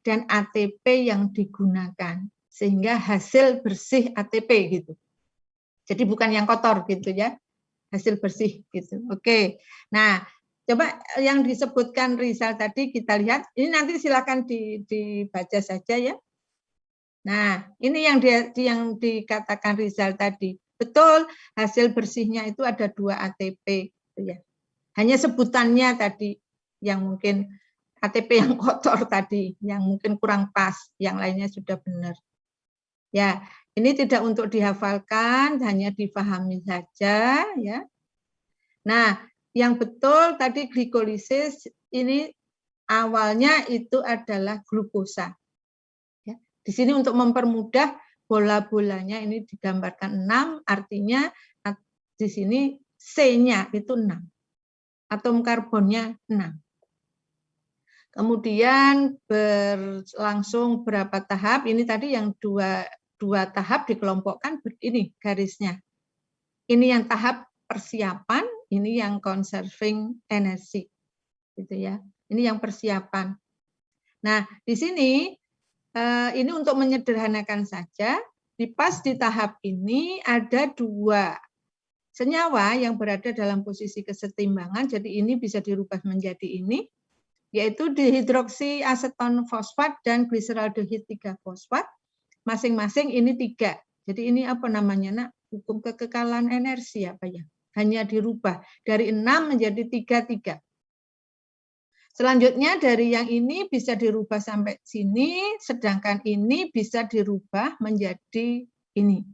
dan ATP yang digunakan, sehingga hasil bersih ATP gitu. Jadi bukan yang kotor gitu ya, hasil bersih gitu. Oke. Nah, coba yang disebutkan Rizal tadi kita lihat, ini nanti silakan dibaca saja ya. Nah, ini yang dikatakan Rizal tadi. Betul, hasil bersihnya itu ada 2 ATP gitu ya. Hanya sebutannya tadi yang mungkin ATP yang kotor tadi, yang mungkin kurang pas, yang lainnya sudah benar. Ya, ini tidak untuk dihafalkan, hanya difahami saja ya. Nah, yang betul tadi glikolisis ini awalnya itu adalah glukosa. Ya, di sini untuk mempermudah bola-bolanya ini digambarkan 6, artinya di sini C-nya itu 6. Atom karbonnya 6. Kemudian berlangsung berapa tahap? Ini tadi yang dua tahap dikelompokkan ini garisnya. Ini yang tahap persiapan, ini yang conserving energy, gitu ya. Ini yang persiapan. Nah, di sini ini untuk menyederhanakan saja. Di tahap ini ada 2 senyawa yang berada dalam posisi kesetimbangan. Jadi ini bisa dirubah menjadi ini, yaitu dihidroksiaseton fosfat dan gliseraldehyde 3-fosfat. Masing-masing ini 3. Jadi ini apa namanya, Nak? Hukum kekekalan energi apa ya? Hanya dirubah dari 6 menjadi 3-3. Selanjutnya dari yang ini bisa dirubah sampai sini, sedangkan ini bisa dirubah menjadi ini.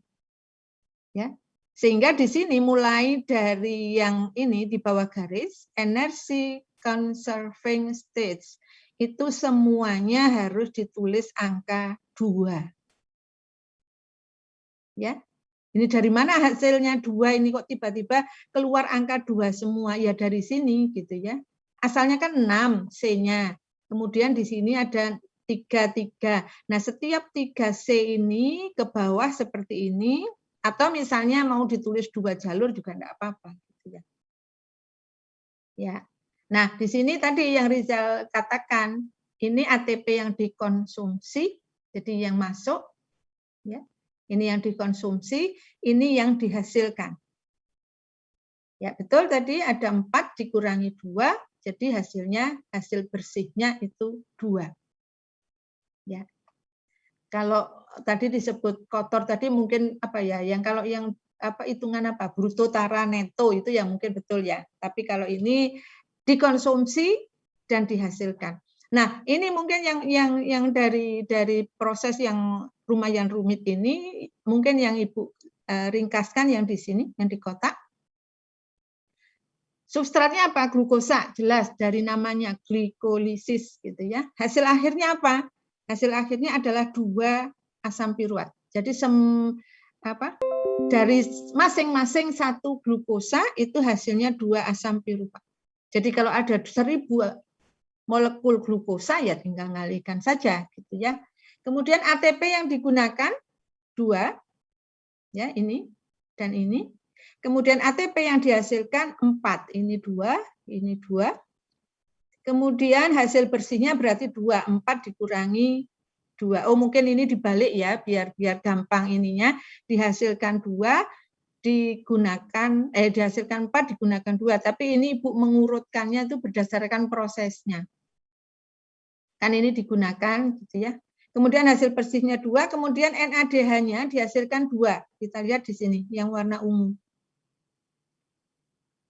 Ya. Sehingga di sini mulai dari yang ini di bawah garis, energy conserving states, itu semuanya harus ditulis angka 2. Ya. Ini dari mana hasilnya 2 ini kok tiba-tiba keluar angka 2 semua? Ya dari sini gitu ya. Asalnya kan 6 C-nya. Kemudian di sini ada 3-3. Nah, setiap 3C ini ke bawah seperti ini, atau misalnya mau ditulis 2 jalur juga enggak apa-apa gitu ya. Ya. Nah, di sini tadi yang Rizal katakan, ini ATP yang dikonsumsi, jadi yang masuk ya. Ini yang dikonsumsi, ini yang dihasilkan. Ya, betul tadi ada 4 dikurangi 2, jadi hasil bersihnya itu 2. Ya. Kalau tadi disebut kotor tadi mungkin apa ya? Kalau yang apa hitungan apa? Bruto, tara, neto itu ya mungkin betul ya. Tapi kalau ini dikonsumsi dan dihasilkan. Nah, ini mungkin yang dari proses yang lumayan rumit ini, mungkin yang Ibu ringkaskan yang di sini, yang di kotak. Substratnya apa? Glukosa, jelas dari namanya glikolisis gitu ya. Hasil akhirnya apa? Hasil akhirnya adalah 2 asam piruvat. Jadi dari masing-masing 1 glukosa itu hasilnya 2 asam piruvat. Jadi kalau ada 1000 molekul glukosa ya tinggal ngalihkan saja gitu ya. Kemudian ATP yang digunakan 2 ya, ini dan ini. Kemudian ATP yang dihasilkan 4, ini 2, ini 2. Kemudian hasil bersihnya berarti 2, 4 dikurangi 2. Oh, mungkin ini dibalik ya biar gampang ininya. Dihasilkan 2 dihasilkan 4 digunakan 2, tapi ini Ibu mengurutkannya itu berdasarkan prosesnya. Kan ini digunakan gitu ya. Kemudian hasil bersihnya 2, kemudian NADH-nya dihasilkan 2. Kita lihat di sini yang warna ungu.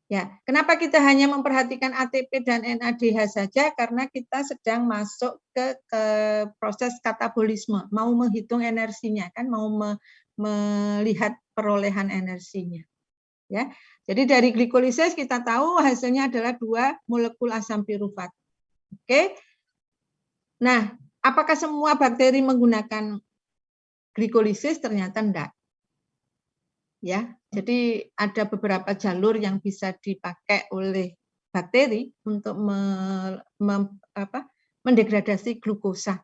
Ya, kenapa kita hanya memperhatikan ATP dan NADH saja? Karena kita sedang masuk ke proses katabolisme, mau menghitung energinya kan, mau melihat perolehan energinya. Ya. Jadi dari glikolisis kita tahu hasilnya adalah 2 molekul asam piruvat. Oke. Nah, apakah semua bakteri menggunakan glikolisis? Ternyata enggak. Ya, jadi ada beberapa jalur yang bisa dipakai oleh bakteri untuk mendegradasi glukosa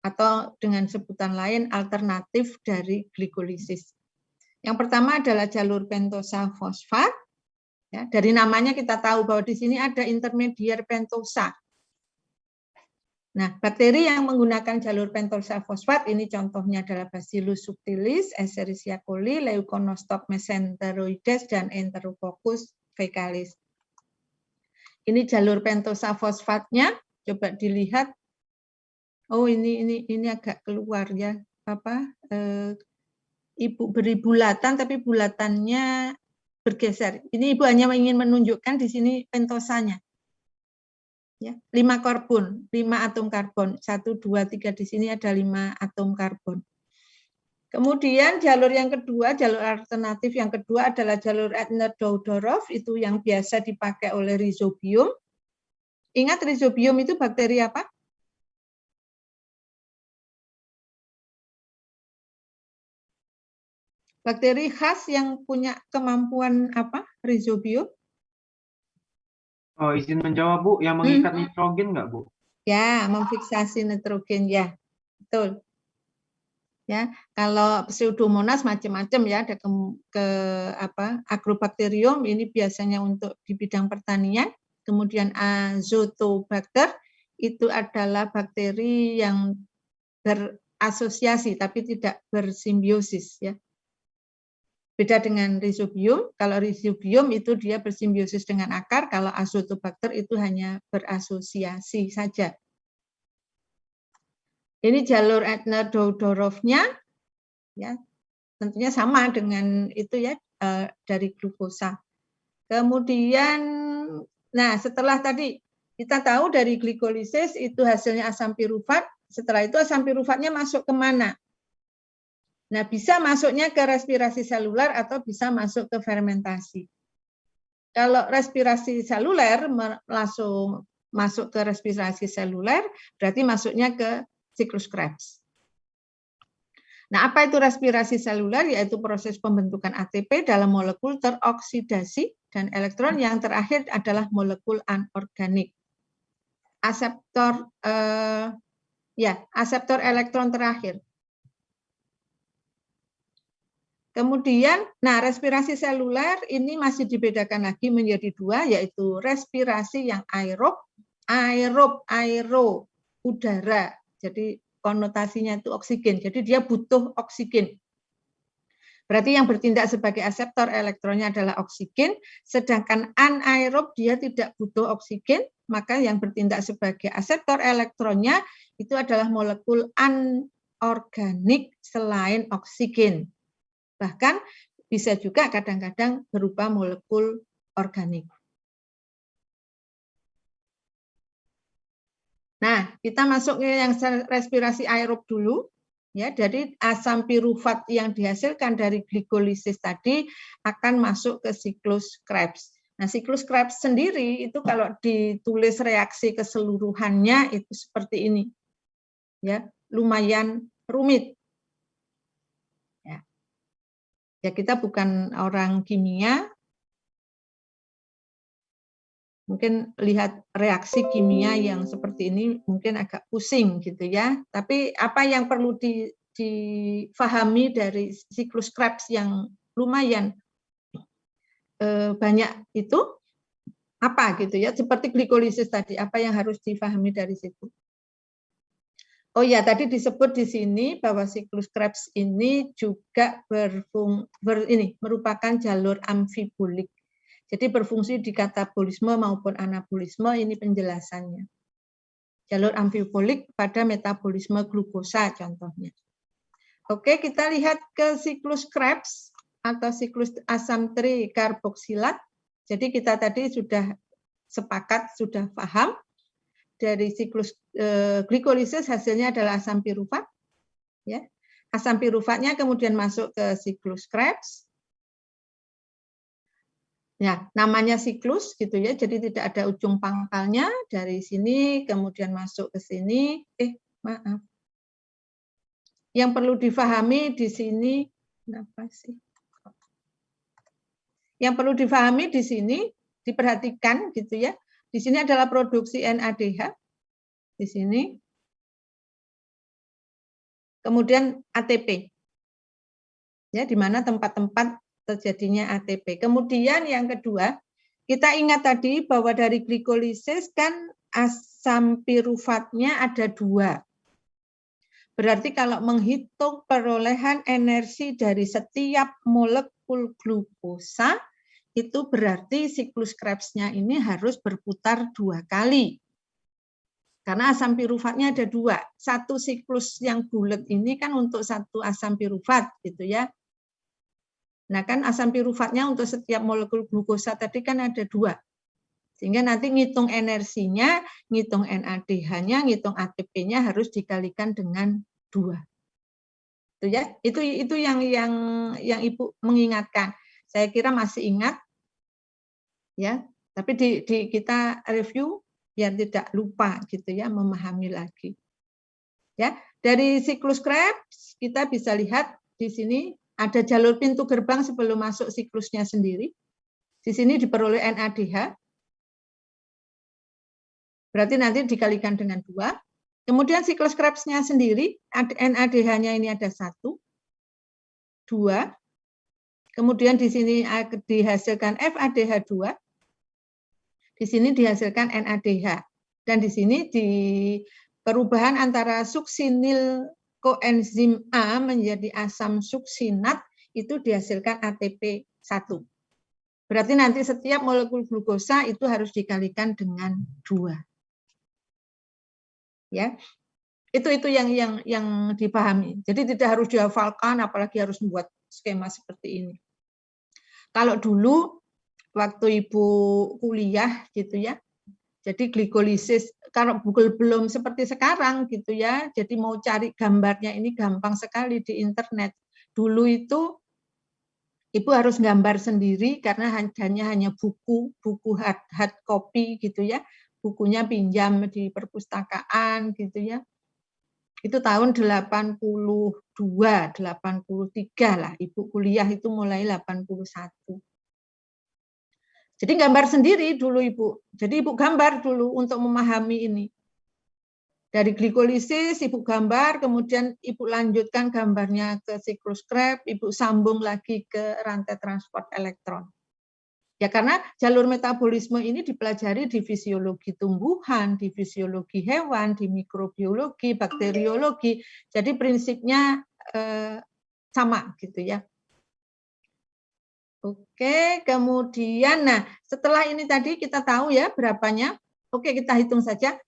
atau dengan sebutan lain alternatif dari glikolisis. Yang pertama adalah jalur pentosa fosfat. Ya, dari namanya kita tahu bahwa di sini ada intermedier pentosa. Nah, bakteri yang menggunakan jalur pentosa fosfat ini contohnya adalah Bacillus subtilis, Escherichia coli, Leuconostoc mesenteroides, dan Enterococcus faecalis. Ini jalur pentosa fosfatnya, coba dilihat. Oh, ini agak keluar ya, Ibu beri bulatan, tapi bulatannya bergeser. Ini Ibu hanya ingin menunjukkan di sini pentosanya. Ya, 5 karbon, 5 atom karbon, 1, 2, 3 di sini ada 5 atom karbon. Kemudian jalur yang kedua, jalur alternatif yang kedua adalah jalur Eppner-Doudoroff, itu yang biasa dipakai oleh Rhizobium. Ingat Rhizobium itu bakteri apa? Bakteri khas yang punya kemampuan apa? Rhizobium? Oh, izin menjawab, Bu, yang mengikat nitrogen nggak, Bu? Ya, memfiksasi nitrogen, ya, betul. Ya, kalau Pseudomonas macam-macam ya, ada Agrobacterium ini biasanya untuk di bidang pertanian, kemudian Azotobacter itu adalah bakteri yang berasosiasi tapi tidak bersimbiosis ya. Beda dengan Rhizobium, kalau Rhizobium itu dia bersimbiosis dengan akar, kalau Azotobacter itu hanya berasosiasi saja. Ini jalur Eppner-Doudoroff-nya, ya, tentunya sama dengan itu ya, dari glukosa. Kemudian, nah setelah tadi kita tahu dari glikolisis itu hasilnya asam pirufat, setelah itu asam pirufatnya masuk kemana? Nah, bisa masuknya ke respirasi seluler atau bisa masuk ke fermentasi. Kalau respirasi seluler langsung masuk ke respirasi seluler, berarti masuknya ke siklus Krebs. Nah, apa itu respirasi seluler? Yaitu proses pembentukan ATP dalam molekul teroksidasi dan elektron yang terakhir adalah molekul anorganik. Aseptor aseptor elektron terakhir. Kemudian, nah respirasi seluler ini masih dibedakan lagi menjadi dua, yaitu respirasi yang aerob, aero, udara. Jadi konotasinya itu oksigen, jadi dia butuh oksigen. Berarti yang bertindak sebagai aseptor elektronnya adalah oksigen, sedangkan anaerob dia tidak butuh oksigen, maka yang bertindak sebagai aseptor elektronnya itu adalah molekul anorganik selain oksigen. Bahkan bisa juga kadang-kadang berupa molekul organik. Nah, kita masuk ke yang respirasi aerob dulu. Ya, jadi asam pirufat yang dihasilkan dari glikolisis tadi akan masuk ke siklus Krebs. Nah, siklus Krebs sendiri itu kalau ditulis reaksi keseluruhannya itu seperti ini. Ya, lumayan rumit. Ya, kita bukan orang kimia, mungkin lihat reaksi kimia yang seperti ini mungkin agak pusing gitu ya. Tapi apa yang perlu difahami dari siklus Krebs yang lumayan banyak itu apa gitu ya, seperti glikolisis tadi, apa yang harus difahami dari situ. Oh ya, tadi disebut di sini bahwa siklus Krebs ini juga merupakan jalur amfibolik. Jadi berfungsi di katabolisme maupun anabolisme, ini penjelasannya. Jalur amfibolik pada metabolisme glukosa contohnya. Oke, kita lihat ke siklus Krebs atau siklus asam trikarboksilat. Jadi kita tadi sudah sepakat, sudah paham. Dari siklus glikolisis hasilnya adalah asam pirufat. Ya. Asam pirufatnya kemudian masuk ke siklus Krebs. Ya, namanya siklus gitu ya. Jadi tidak ada ujung pangkalnya dari sini kemudian masuk ke sini. Maaf. Yang perlu difahami di sini kenapa sih? Yang perlu difahami di sini diperhatikan gitu ya. Di sini adalah produksi NADH, di sini. Kemudian ATP, ya, di mana tempat-tempat terjadinya ATP. Kemudian yang kedua, kita ingat tadi bahwa dari glikolisis kan asam piruvatnya ada 2. Berarti kalau menghitung perolehan energi dari setiap molekul glukosa, itu berarti siklus Krebsnya ini harus berputar 2 kali. Karena asam piruvatnya ada 2. Satu siklus yang bulat ini kan untuk satu asam piruvat, gitu ya. Nah kan asam piruvatnya untuk setiap molekul glukosa tadi kan ada 2. Sehingga nanti ngitung energinya, ngitung NADH-nya, ngitung ATP-nya harus dikalikan dengan 2. Itu ya, itu yang Ibu mengingatkan. Saya kira masih ingat, ya. Tapi kita review biar tidak lupa gitu ya, memahami lagi. Ya, dari siklus Krebs kita bisa lihat di sini ada jalur pintu gerbang sebelum masuk siklusnya sendiri. Di sini diperoleh NADH. Berarti nanti dikalikan dengan 2. Kemudian siklus Krebsnya sendiri, NADH-nya ini ada 1, 2. Kemudian di sini dihasilkan FADH2. Di sini dihasilkan NADH. Dan di sini di perubahan antara suksinil koenzim A menjadi asam suksinat itu dihasilkan ATP 1. Berarti nanti setiap molekul glukosa itu harus dikalikan dengan 2. Ya, itu yang dipahami. Jadi tidak harus dihafalkan, apalagi harus membuat skema seperti ini. Kalau dulu waktu Ibu kuliah gitu ya, jadi glikolisis kalau belum seperti sekarang gitu ya, jadi mau cari gambarnya ini gampang sekali di internet. Dulu itu Ibu harus gambar sendiri karena hanya buku hard copy gitu ya, bukunya pinjam di perpustakaan gitu ya. Itu tahun 82, 83 lah, Ibu kuliah itu mulai 81. Jadi gambar sendiri dulu Ibu. Jadi Ibu gambar dulu untuk memahami ini. Dari glikolisis Ibu gambar, kemudian Ibu lanjutkan gambarnya ke siklus Krebs, Ibu sambung lagi ke rantai transport elektron. Ya karena jalur metabolisme ini dipelajari di fisiologi tumbuhan, di fisiologi hewan, di mikrobiologi, bakteriologi. Jadi prinsipnya sama gitu ya. Oke, kemudian nah setelah ini tadi kita tahu ya berapanya. Oke, kita hitung saja.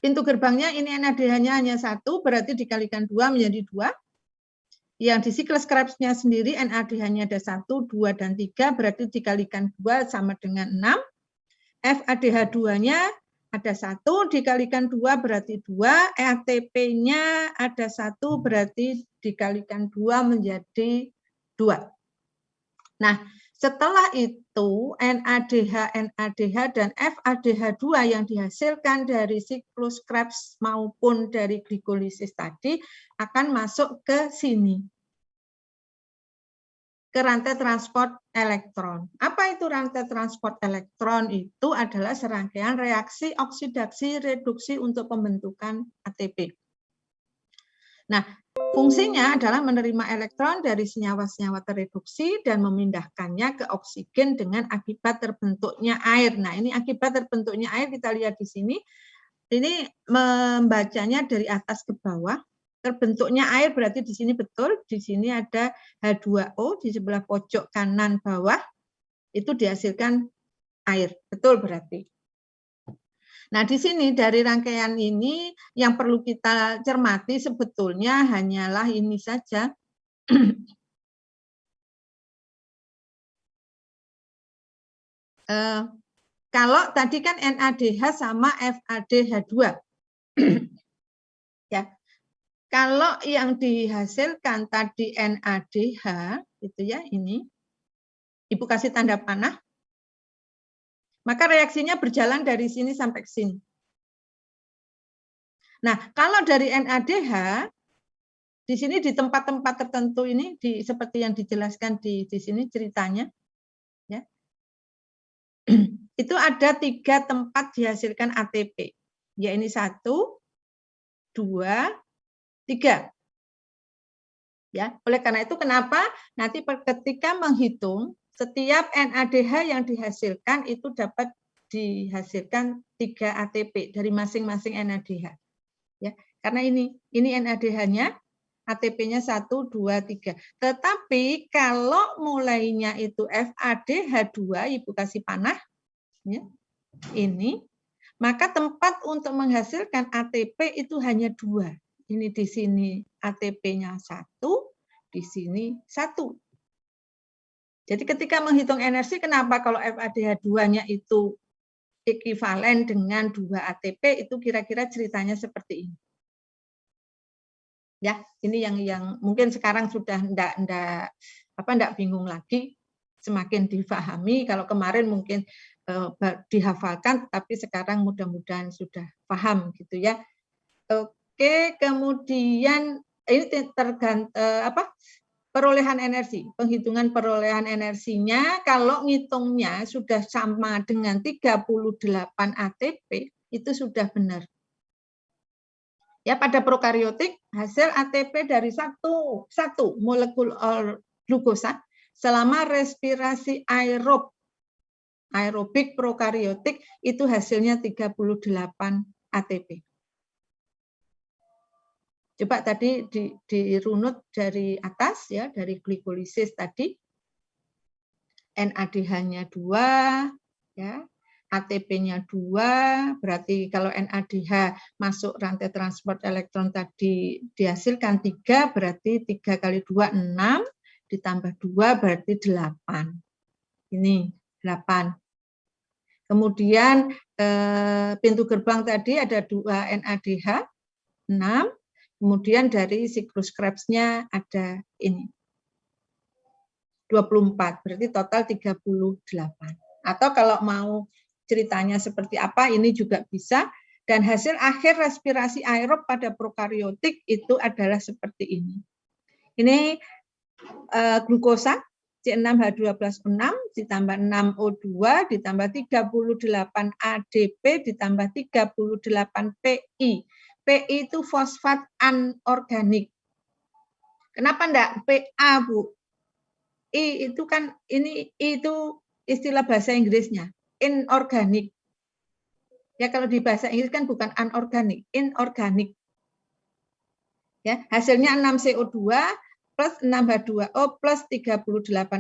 Pintu gerbangnya ini NADH-nya hanya 1, berarti dikalikan 2 menjadi 2. Yang di siklus Krebsnya sendiri NADH-nya ada 1, 2, dan 3, berarti dikalikan 2 sama dengan 6. FADH2-nya ada 1, dikalikan 2 berarti 2. ATP-nya ada 1, berarti dikalikan 2 menjadi 2. Nah, setelah itu NADH, dan FADH2 yang dihasilkan dari siklus Krebs maupun dari glikolisis tadi akan masuk ke sini. Ke rantai transport elektron. Apa itu rantai transport elektron? Itu adalah serangkaian reaksi oksidasi reduksi untuk pembentukan ATP. Nah, fungsinya adalah menerima elektron dari senyawa-senyawa tereduksi dan memindahkannya ke oksigen dengan akibat terbentuknya air. Nah, ini akibat terbentuknya air kita lihat di sini. Ini membacanya dari atas ke bawah. Terbentuknya air berarti di sini betul. Di sini ada H2O di sebelah pojok kanan bawah. Itu dihasilkan air. Betul berarti. Nah, di sini dari rangkaian ini yang perlu kita cermati sebetulnya hanyalah ini saja. Kalau tadi kan NADH sama FADH2. Ya. Kalau yang dihasilkan tadi NADH itu ya ini. Ibu kasih tanda panah. Maka reaksinya berjalan dari sini sampai ke sini. Nah, kalau dari NADH, di sini di tempat-tempat tertentu ini, seperti yang dijelaskan di sini ceritanya, ya, itu ada 3 tempat dihasilkan ATP. Ya ini 1, 2, 3. Ya, oleh karena itu kenapa nanti ketika menghitung setiap NADH yang dihasilkan itu dapat dihasilkan 3 ATP dari masing-masing NADH. Ya, karena ini NADH-nya, ATP-nya 1, 2, 3. Tetapi kalau mulainya itu FADH2, Ibu kasih panah, ya, ini, maka tempat untuk menghasilkan ATP itu hanya 2. Ini di sini ATP-nya 1, di sini 1. Jadi ketika menghitung energi, kenapa kalau FADH2-nya itu ekuivalen dengan 2 ATP, itu kira-kira ceritanya seperti ini. Ya, ini yang mungkin sekarang sudah enggak bingung lagi, semakin difahami. Kalau kemarin mungkin dihafalkan, tapi sekarang mudah-mudahan sudah paham gitu ya. Oke, kemudian ini perolehan energi, penghitungan perolehan energinya, kalau ngitungnya sudah sama dengan 38 ATP, itu sudah benar. Ya, pada prokaryotik, hasil ATP dari satu molekul glukosa selama respirasi aerobik prokaryotik, itu hasilnya 38 ATP. Coba tadi dirunut dari atas ya, dari glikolisis tadi. NADH-nya 2 ya. ATP-nya 2, berarti kalau NADH masuk rantai transport elektron tadi dihasilkan 3, berarti 3 kali 2 6 ditambah 2 berarti 8. Ini 8. Kemudian pintu gerbang tadi ada 2 NADH 6. Kemudian dari siklus Krebs-nya ada ini. 24, berarti total 38. Atau kalau mau ceritanya seperti apa, ini juga bisa. Dan hasil akhir respirasi aerob pada prokaryotik itu adalah seperti ini. Ini glukosa, C6H12O6 ditambah 6O2 ditambah 38 ADP ditambah 38 PI. PI itu fosfat anorganik. Kenapa enggak PA, Bu? I itu kan I itu istilah bahasa Inggrisnya, inorganik. Ya, kalau di bahasa Inggris kan bukan anorganik, inorganik. Ya, hasilnya 6CO2 plus 6H2O plus 38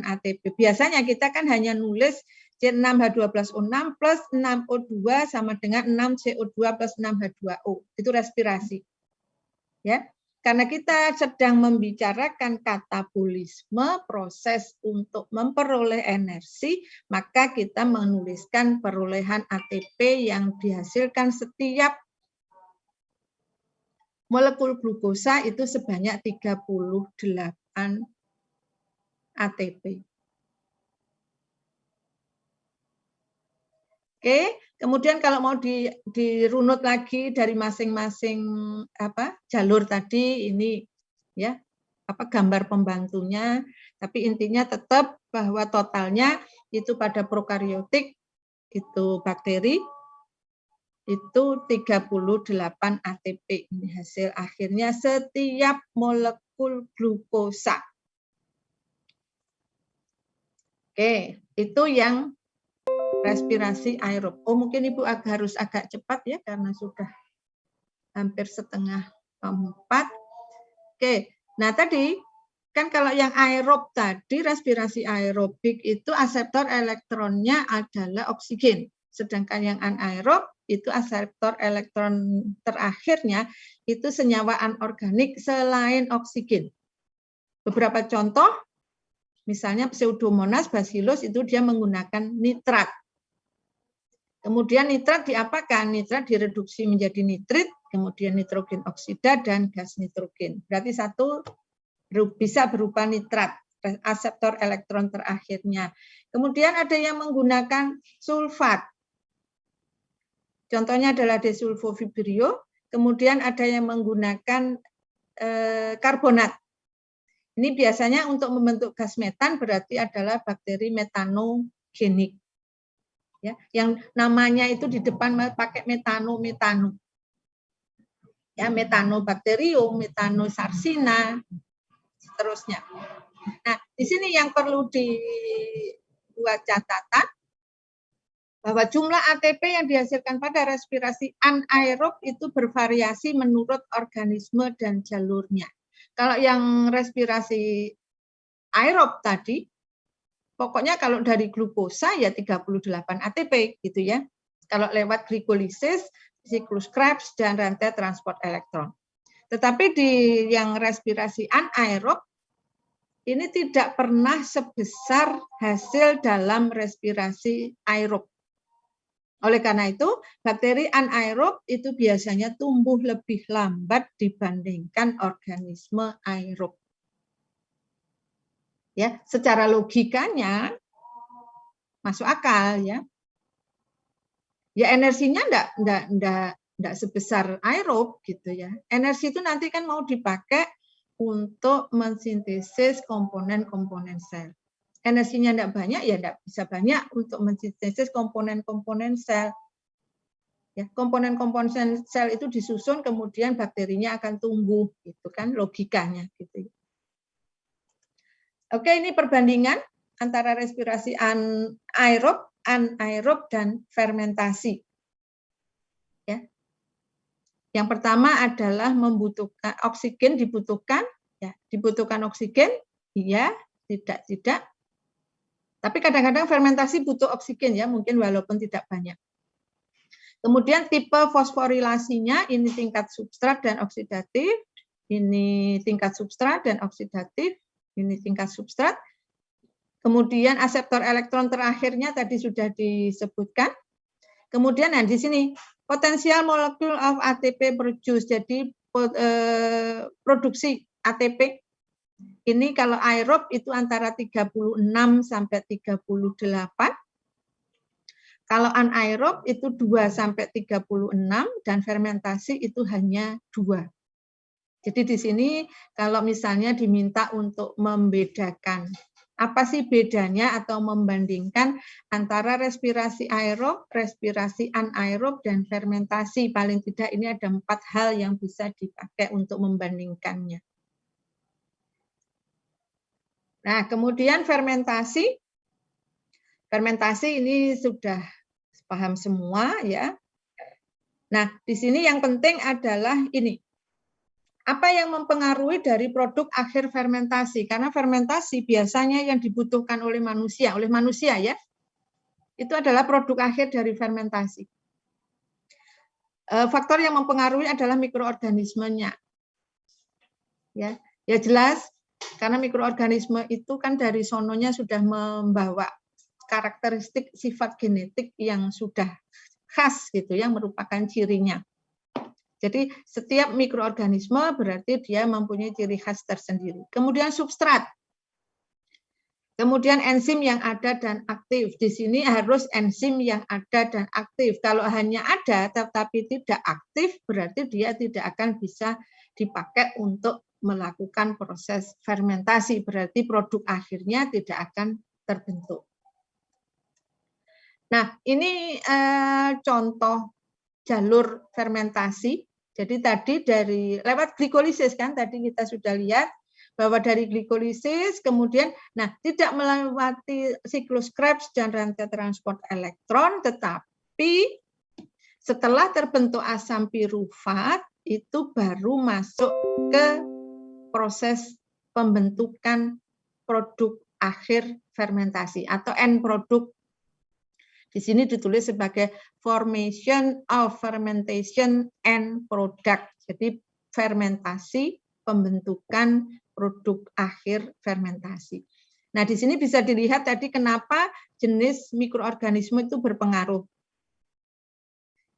ATP. Biasanya kita kan hanya nulis C6H12O6 plus 6O2 sama dengan 6CO2 plus 6H2O. Itu respirasi. Ya, karena kita sedang membicarakan katabolisme, proses untuk memperoleh energi, maka kita menuliskan perolehan ATP yang dihasilkan setiap molekul glukosa itu sebanyak 38 ATP. Oke, kemudian kalau mau dirunut lagi dari masing-masing jalur tadi, ini ya gambar pembantunya, tapi intinya tetap bahwa totalnya itu pada prokaryotik itu bakteri itu 38 ATP. Ini hasil akhirnya setiap molekul glukosa. Oke, itu yang respirasi aerob. Oh, mungkin Ibu harus agak cepat ya, karena sudah hampir setengah 4. Oke, nah tadi kan kalau yang aerob tadi, respirasi aerobik itu aseptor elektronnya adalah oksigen. Sedangkan yang anaerob itu aseptor elektron terakhirnya itu senyawa anorganik selain oksigen. Beberapa contoh, misalnya Pseudomonas bacillus itu dia menggunakan nitrat. Kemudian nitrat diapakan? Nitrat direduksi menjadi nitrit, kemudian nitrogen oksida dan gas nitrogen. Berarti satu bisa berupa nitrat, aseptor elektron terakhirnya. Kemudian ada yang menggunakan sulfat. Contohnya adalah desulfovibrio. Kemudian ada yang menggunakan karbonat. Ini biasanya untuk membentuk gas metan berarti adalah bakteri metanogenik. Ya, yang namanya itu di depan pakai metano. Ya, metanobakterium, metanosarsina, seterusnya. Nah, di sini yang perlu dibuat catatan bahwa jumlah ATP yang dihasilkan pada respirasi anaerob itu bervariasi menurut organisme dan jalurnya. Kalau yang respirasi aerob tadi, pokoknya kalau dari glukosa ya 38 ATP gitu ya. Kalau lewat glikolisis, siklus Krebs dan rantai transport elektron. Tetapi di yang respirasi anaerob ini tidak pernah sebesar hasil dalam respirasi aerob. Oleh karena itu, bakteri anaerob itu biasanya tumbuh lebih lambat dibandingkan organisme aerob. Ya, secara logikanya masuk akal ya. Ya energinya enggak sebesar aerob gitu ya. Energi itu nanti kan mau dipakai untuk mensintesis komponen-komponen sel. Energinya enggak banyak ya enggak bisa banyak untuk mensintesis komponen-komponen sel. Ya, komponen-komponen sel itu disusun kemudian bakterinya akan tumbuh gitu kan logikanya gitu. Oke, ini perbandingan antara respirasi anaerob, dan fermentasi. Ya. Yang pertama adalah membutuhkan oksigen dibutuhkan, ya, dibutuhkan oksigen, iya, tidak. Tapi kadang-kadang fermentasi butuh oksigen ya, mungkin walaupun tidak banyak. Kemudian tipe fosforilasinya ini tingkat substrat dan oksidatif, ini tingkat substrat dan oksidatif, ini tingkat substrat. Kemudian aseptor elektron terakhirnya tadi sudah disebutkan. Kemudian di sini potensial molekul of ATP produce, jadi produksi ATP ini kalau aerob itu antara 36 sampai 38. Kalau anaerob itu 2 sampai 36 dan fermentasi itu hanya 2. Jadi di sini kalau misalnya diminta untuk membedakan apa sih bedanya atau membandingkan antara respirasi aerob, respirasi anaerob dan fermentasi, paling tidak ini ada 4 hal yang bisa dipakai untuk membandingkannya. Nah, kemudian fermentasi. Fermentasi ini sudah paham semua ya. Nah, di sini yang penting adalah ini. Apa yang mempengaruhi dari produk akhir fermentasi? Karena fermentasi biasanya yang dibutuhkan oleh manusia ya, itu adalah produk akhir dari fermentasi. Faktor yang mempengaruhi adalah mikroorganismenya. Ya jelas, karena mikroorganisme itu kan dari sononya sudah membawa karakteristik sifat genetik yang sudah khas gitu, yang merupakan cirinya. Jadi setiap mikroorganisme berarti dia mempunyai ciri khas tersendiri. Kemudian substrat. Kemudian enzim yang ada dan aktif. Di sini harus enzim yang ada dan aktif. Kalau hanya ada tetapi tidak aktif, berarti dia tidak akan bisa dipakai untuk melakukan proses fermentasi. Berarti produk akhirnya tidak akan terbentuk. Nah, ini contoh jalur fermentasi. Jadi tadi dari lewat glikolisis kan tadi kita sudah lihat bahwa dari glikolisis kemudian tidak melewati siklus Krebs dan rantai transport elektron, tetapi setelah terbentuk asam pirufat itu baru masuk ke proses pembentukan produk akhir fermentasi atau end product. Di sini ditulis sebagai formation of fermentation end product. Jadi fermentasi, pembentukan produk akhir fermentasi. Nah, di sini bisa dilihat tadi kenapa jenis mikroorganisme itu berpengaruh.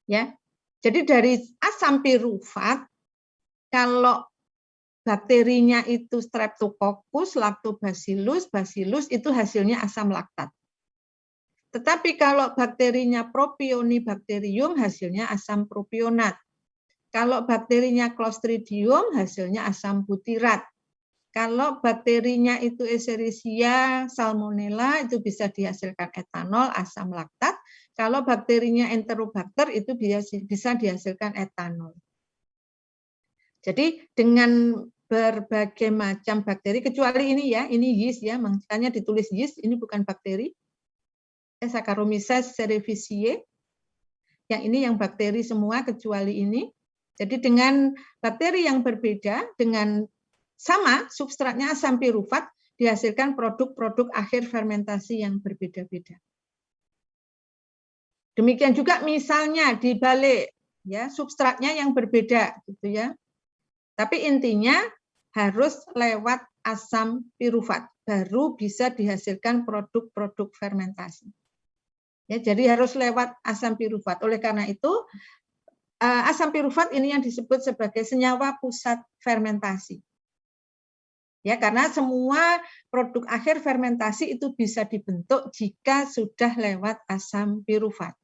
Ya. Jadi dari asam pirufat kalau bakterinya itu Streptococcus, Lactobacillus, Bacillus itu hasilnya asam laktat. Tetapi kalau bakterinya Propionibacterium hasilnya asam propionat. Kalau bakterinya Clostridium hasilnya asam butirat. Kalau bakterinya itu Escherichia salmonella itu bisa dihasilkan etanol, asam laktat. Kalau bakterinya Enterobacter itu bisa dihasilkan etanol. Jadi dengan berbagai macam bakteri, kecuali ini ya, ini yeast ya, makanya ditulis yeast, ini bukan bakteri. Saccharomyces cerevisiae. Yang ini yang bakteri semua kecuali ini. Jadi dengan bakteri yang berbeda, dengan sama substratnya asam pirufat, dihasilkan produk-produk akhir fermentasi yang berbeda-beda. Demikian juga misalnya dibalik, ya, substratnya yang berbeda, gitu ya. Tapi intinya harus lewat asam pirufat, baru bisa dihasilkan produk-produk fermentasi. Ya, jadi harus lewat asam pirufat. Oleh karena itu, asam pirufat ini yang disebut sebagai senyawa pusat fermentasi. Ya, karena semua produk akhir fermentasi itu bisa dibentuk jika sudah lewat asam pirufat.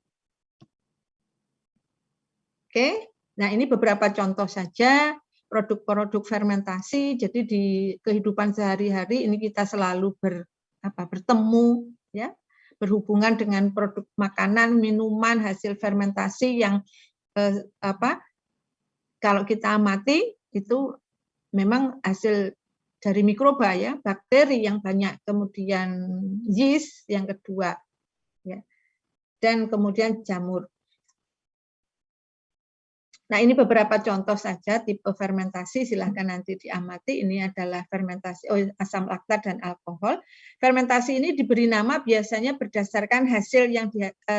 Oke, nah ini beberapa contoh saja produk-produk fermentasi. Jadi di kehidupan sehari-hari ini kita selalu bertemu, ya, berhubungan dengan produk makanan, minuman, hasil fermentasi yang kalau kita amati itu memang hasil dari mikroba, ya, bakteri yang banyak, kemudian yeast yang kedua, ya, dan kemudian jamur. Nah, ini beberapa contoh saja tipe fermentasi, silahkan nanti diamati. Ini adalah fermentasi asam laktat dan alkohol. Fermentasi ini diberi nama biasanya berdasarkan hasil yang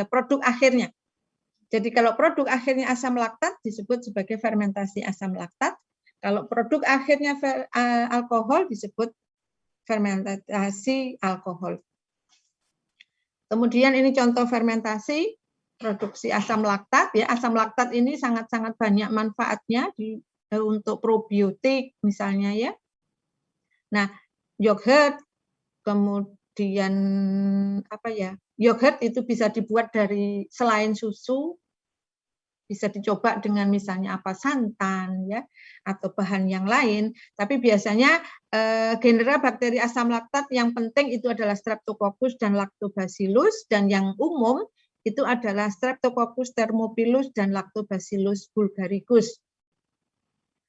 produk akhirnya. Jadi kalau produk akhirnya asam laktat disebut sebagai fermentasi asam laktat. Kalau produk akhirnya alkohol disebut fermentasi alkohol. Kemudian ini contoh fermentasi produksi asam laktat, ya. Asam laktat ini sangat-sangat banyak manfaatnya untuk probiotik misalnya, ya. Nah, yogurt, kemudian yogurt itu bisa dibuat dari selain susu, bisa dicoba dengan misalnya santan, ya, atau bahan yang lain. Tapi biasanya genera bakteri asam laktat yang penting itu adalah Streptococcus dan Lactobacillus, dan yang umum itu adalah Streptococcus thermophilus dan Lactobacillus bulgaricus.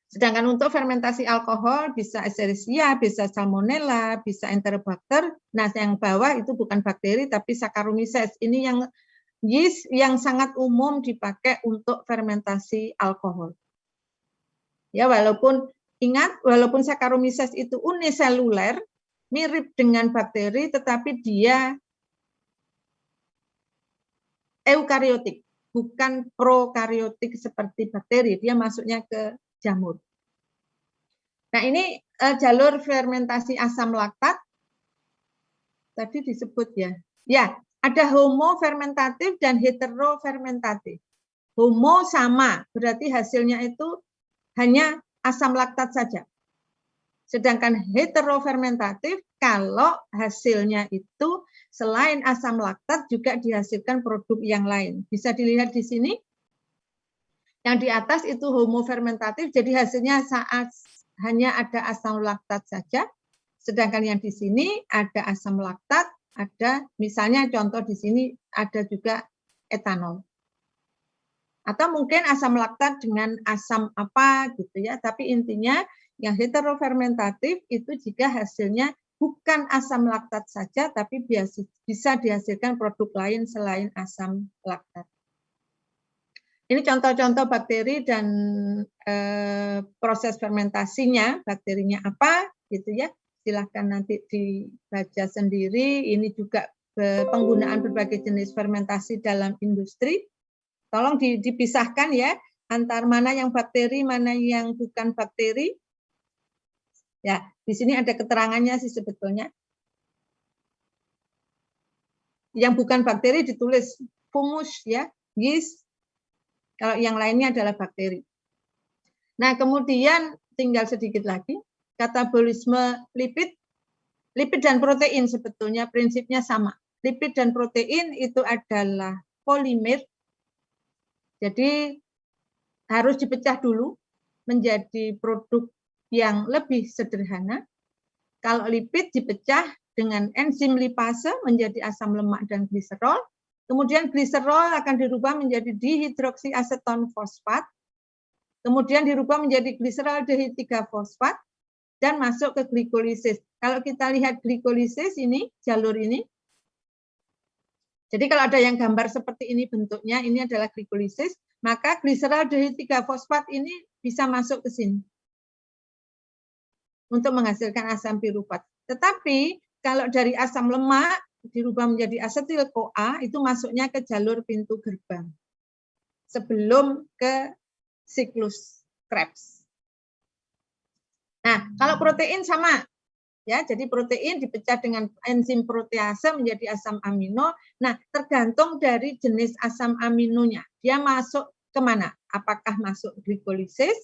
Sedangkan untuk fermentasi alkohol bisa Escherichia, bisa Salmonella, bisa Enterobacter. Nah, yang bawah itu bukan bakteri tapi Saccharomyces. Ini yang yeast yang sangat umum dipakai untuk fermentasi alkohol. Ya, walaupun Saccharomyces itu uniseluler, mirip dengan bakteri, tetapi dia eukariotik, bukan prokariotik seperti bakteri. Dia masuknya ke jamur. Nah, ini jalur fermentasi asam laktat tadi disebut, ya. Ya, ada homo fermentatif dan hetero fermentatif. Homo sama, berarti hasilnya itu hanya asam laktat saja. Sedangkan heterofermentatif kalau hasilnya itu selain asam laktat juga dihasilkan produk yang lain. Bisa dilihat di sini. Yang di atas itu homofermentatif, jadi hasilnya hanya ada asam laktat saja. Sedangkan yang di sini ada asam laktat, ada misalnya contoh di sini ada juga etanol. Atau mungkin asam laktat dengan asam apa gitu, ya. Tapi intinya yang heterofermentatif itu jika hasilnya bukan asam laktat saja, tapi bisa dihasilkan produk lain selain asam laktat. Ini contoh-contoh bakteri dan proses fermentasinya, bakterinya apa, gitu ya. Silahkan nanti dibaca sendiri. Ini juga penggunaan berbagai jenis fermentasi dalam industri. Tolong dipisahkan, ya, antar mana yang bakteri, mana yang bukan bakteri. Ya, di sini ada keterangannya sih sebetulnya. Yang bukan bakteri ditulis fungus, ya, yeast. Kalau yang lainnya adalah bakteri. Nah, kemudian tinggal sedikit lagi, katabolisme lipid. Lipid dan protein sebetulnya prinsipnya sama. Lipid dan protein itu adalah polimer. Jadi harus dipecah dulu menjadi produk yang lebih sederhana. Kalau lipid dipecah dengan enzim lipase menjadi asam lemak dan gliserol. Kemudian gliserol akan dirubah menjadi dihidroksiaseton fosfat. Kemudian dirubah menjadi gliseraldehyde 3 fosfat dan masuk ke glikolisis. Kalau kita lihat glikolisis ini, jalur ini, Jadi kalau ada yang gambar seperti ini bentuknya, ini adalah glikolisis, maka gliseraldehyde 3 fosfat ini bisa masuk ke sini untuk menghasilkan asam piruvat. Tetapi kalau dari asam lemak dirubah menjadi asetil-CoA itu masuknya ke jalur pintu gerbang sebelum ke siklus Krebs. Nah, kalau protein sama. Ya, jadi protein dipecah dengan enzim protease menjadi asam amino. Nah, tergantung dari jenis asam aminonya. Dia masuk ke mana? Apakah masuk glikolisis,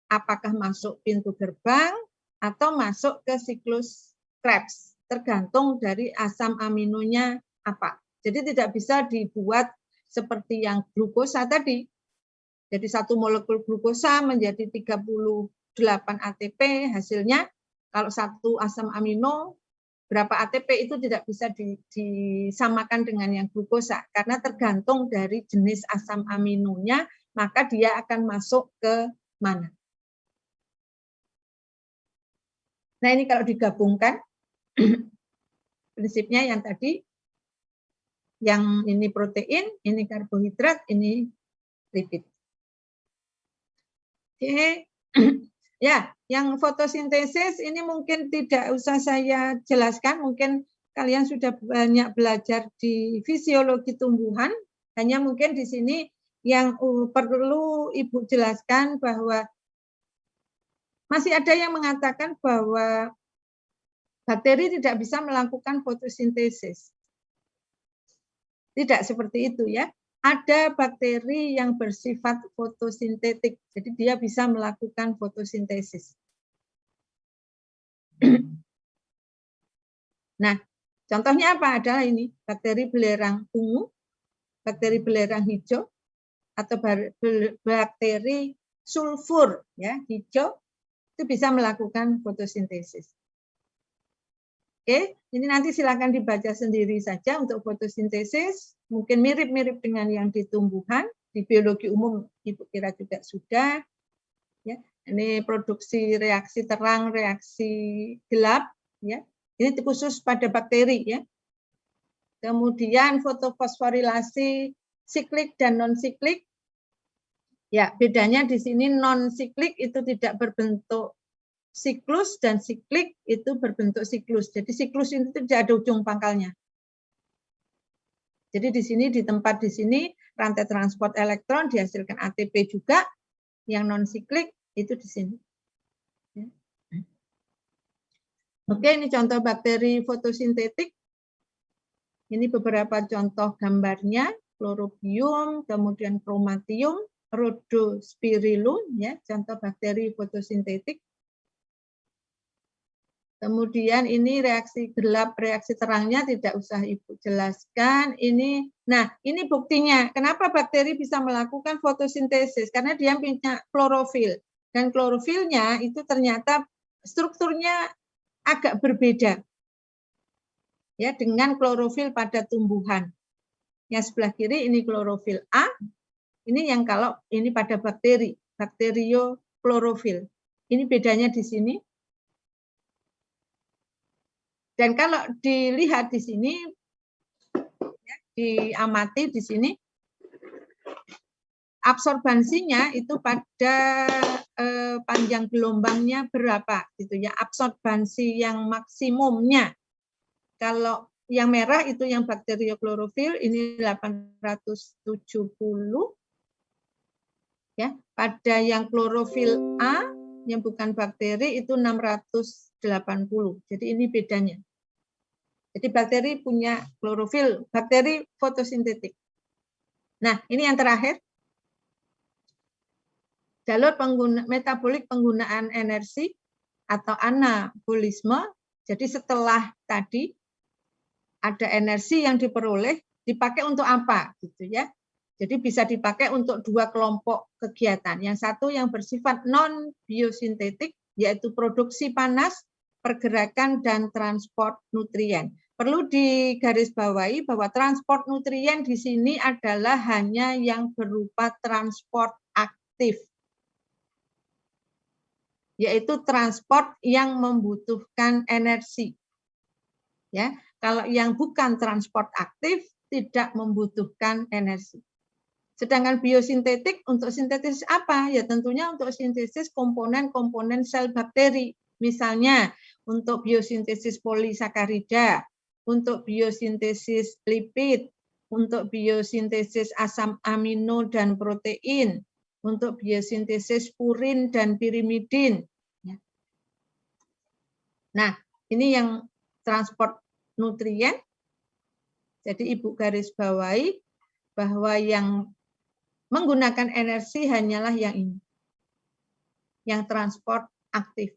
apakah masuk pintu gerbang, atau masuk ke siklus Krebs. Tergantung dari asam aminonya apa. Jadi tidak bisa dibuat seperti yang glukosa tadi. Jadi 1 molekul glukosa menjadi 38 ATP, hasilnya kalau 1 asam amino berapa ATP itu tidak bisa disamakan dengan yang glukosa karena tergantung dari jenis asam aminonya, maka dia akan masuk ke mana. Nah, ini kalau digabungkan prinsipnya yang tadi, yang ini protein, ini karbohidrat, ini lipid. Oke. Ya, yang fotosintesis ini mungkin tidak usah saya jelaskan, mungkin kalian sudah banyak belajar di fisiologi tumbuhan, hanya mungkin di sini yang perlu Ibu jelaskan bahwa masih ada yang mengatakan bahwa bakteri tidak bisa melakukan fotosintesis. Tidak seperti itu ya. Ada bakteri yang bersifat fotosintetik, jadi dia bisa melakukan fotosintesis. Nah, contohnya apa? Adalah ini, bakteri belerang ungu, bakteri belerang hijau, atau bakteri sulfur, ya, hijau, itu bisa melakukan fotosintesis. Oke, ini nanti silakan dibaca sendiri saja untuk fotosintesis. Mungkin mirip-mirip dengan yang di tumbuhan, di biologi umum Ibu kira juga sudah. Ya, ini produksi reaksi terang, reaksi gelap. Ya, ini khusus pada bakteri. Ya. Kemudian fotofosforilasi siklik dan non siklik. Ya, bedanya di sini non siklik itu tidak berbentuk siklus dan siklik itu berbentuk siklus. Jadi siklus itu tidak ada ujung pangkalnya. Jadi di sini di tempat di sini rantai transport elektron dihasilkan ATP juga, yang non siklik itu di sini. Oke, ini contoh bakteri fotosintetik. Ini beberapa contoh gambarnya, chlorobium, kemudian chromatium, rhodospirillum, ya, contoh bakteri fotosintetik. Kemudian ini reaksi gelap, reaksi terangnya tidak usah Ibu jelaskan. Nah, ini buktinya. Kenapa bakteri bisa melakukan fotosintesis? Karena dia punya klorofil. Dan klorofilnya itu ternyata strukturnya agak berbeda. Ya, dengan klorofil pada tumbuhan. Yang sebelah kiri ini klorofil A. Ini yang kalau ini pada bakteri, bakterioklorofil. Ini bedanya di sini. Dan kalau dilihat di sini, ya, diamati di sini, absorbansinya itu pada panjang gelombangnya berapa, gitu ya, absorbansi yang maksimumnya. Kalau yang merah itu yang bakterioklorofil, ini 870, ya. Pada yang klorofil A, yang bukan bakteri itu 680. Jadi ini bedanya. Jadi bakteri punya klorofil, bakteri fotosintetik. Nah, ini yang terakhir. Jalur metabolik penggunaan energi atau anabolisme. Jadi setelah tadi ada energi yang diperoleh, dipakai untuk apa gitu ya. Jadi bisa dipakai untuk 2 kelompok kegiatan. Yang satu yang bersifat non biosintetik, yaitu produksi panas, pergerakan dan transport nutrien. Perlu digarisbawahi bahwa transport nutrien di sini adalah hanya yang berupa transport aktif, yaitu transport yang membutuhkan energi. Ya, kalau yang bukan transport aktif tidak membutuhkan energi. Sedangkan biosintetik untuk sintesis apa? Ya tentunya untuk sintesis komponen-komponen sel bakteri. Misalnya untuk biosintesis polisakarida, untuk biosintesis lipid, untuk biosintesis asam amino dan protein, untuk biosintesis purin dan pirimidin. Nah, ini yang transport nutrien. Jadi Ibu garis bawahi bahwa yang menggunakan energi hanyalah yang ini. Yang transport aktif.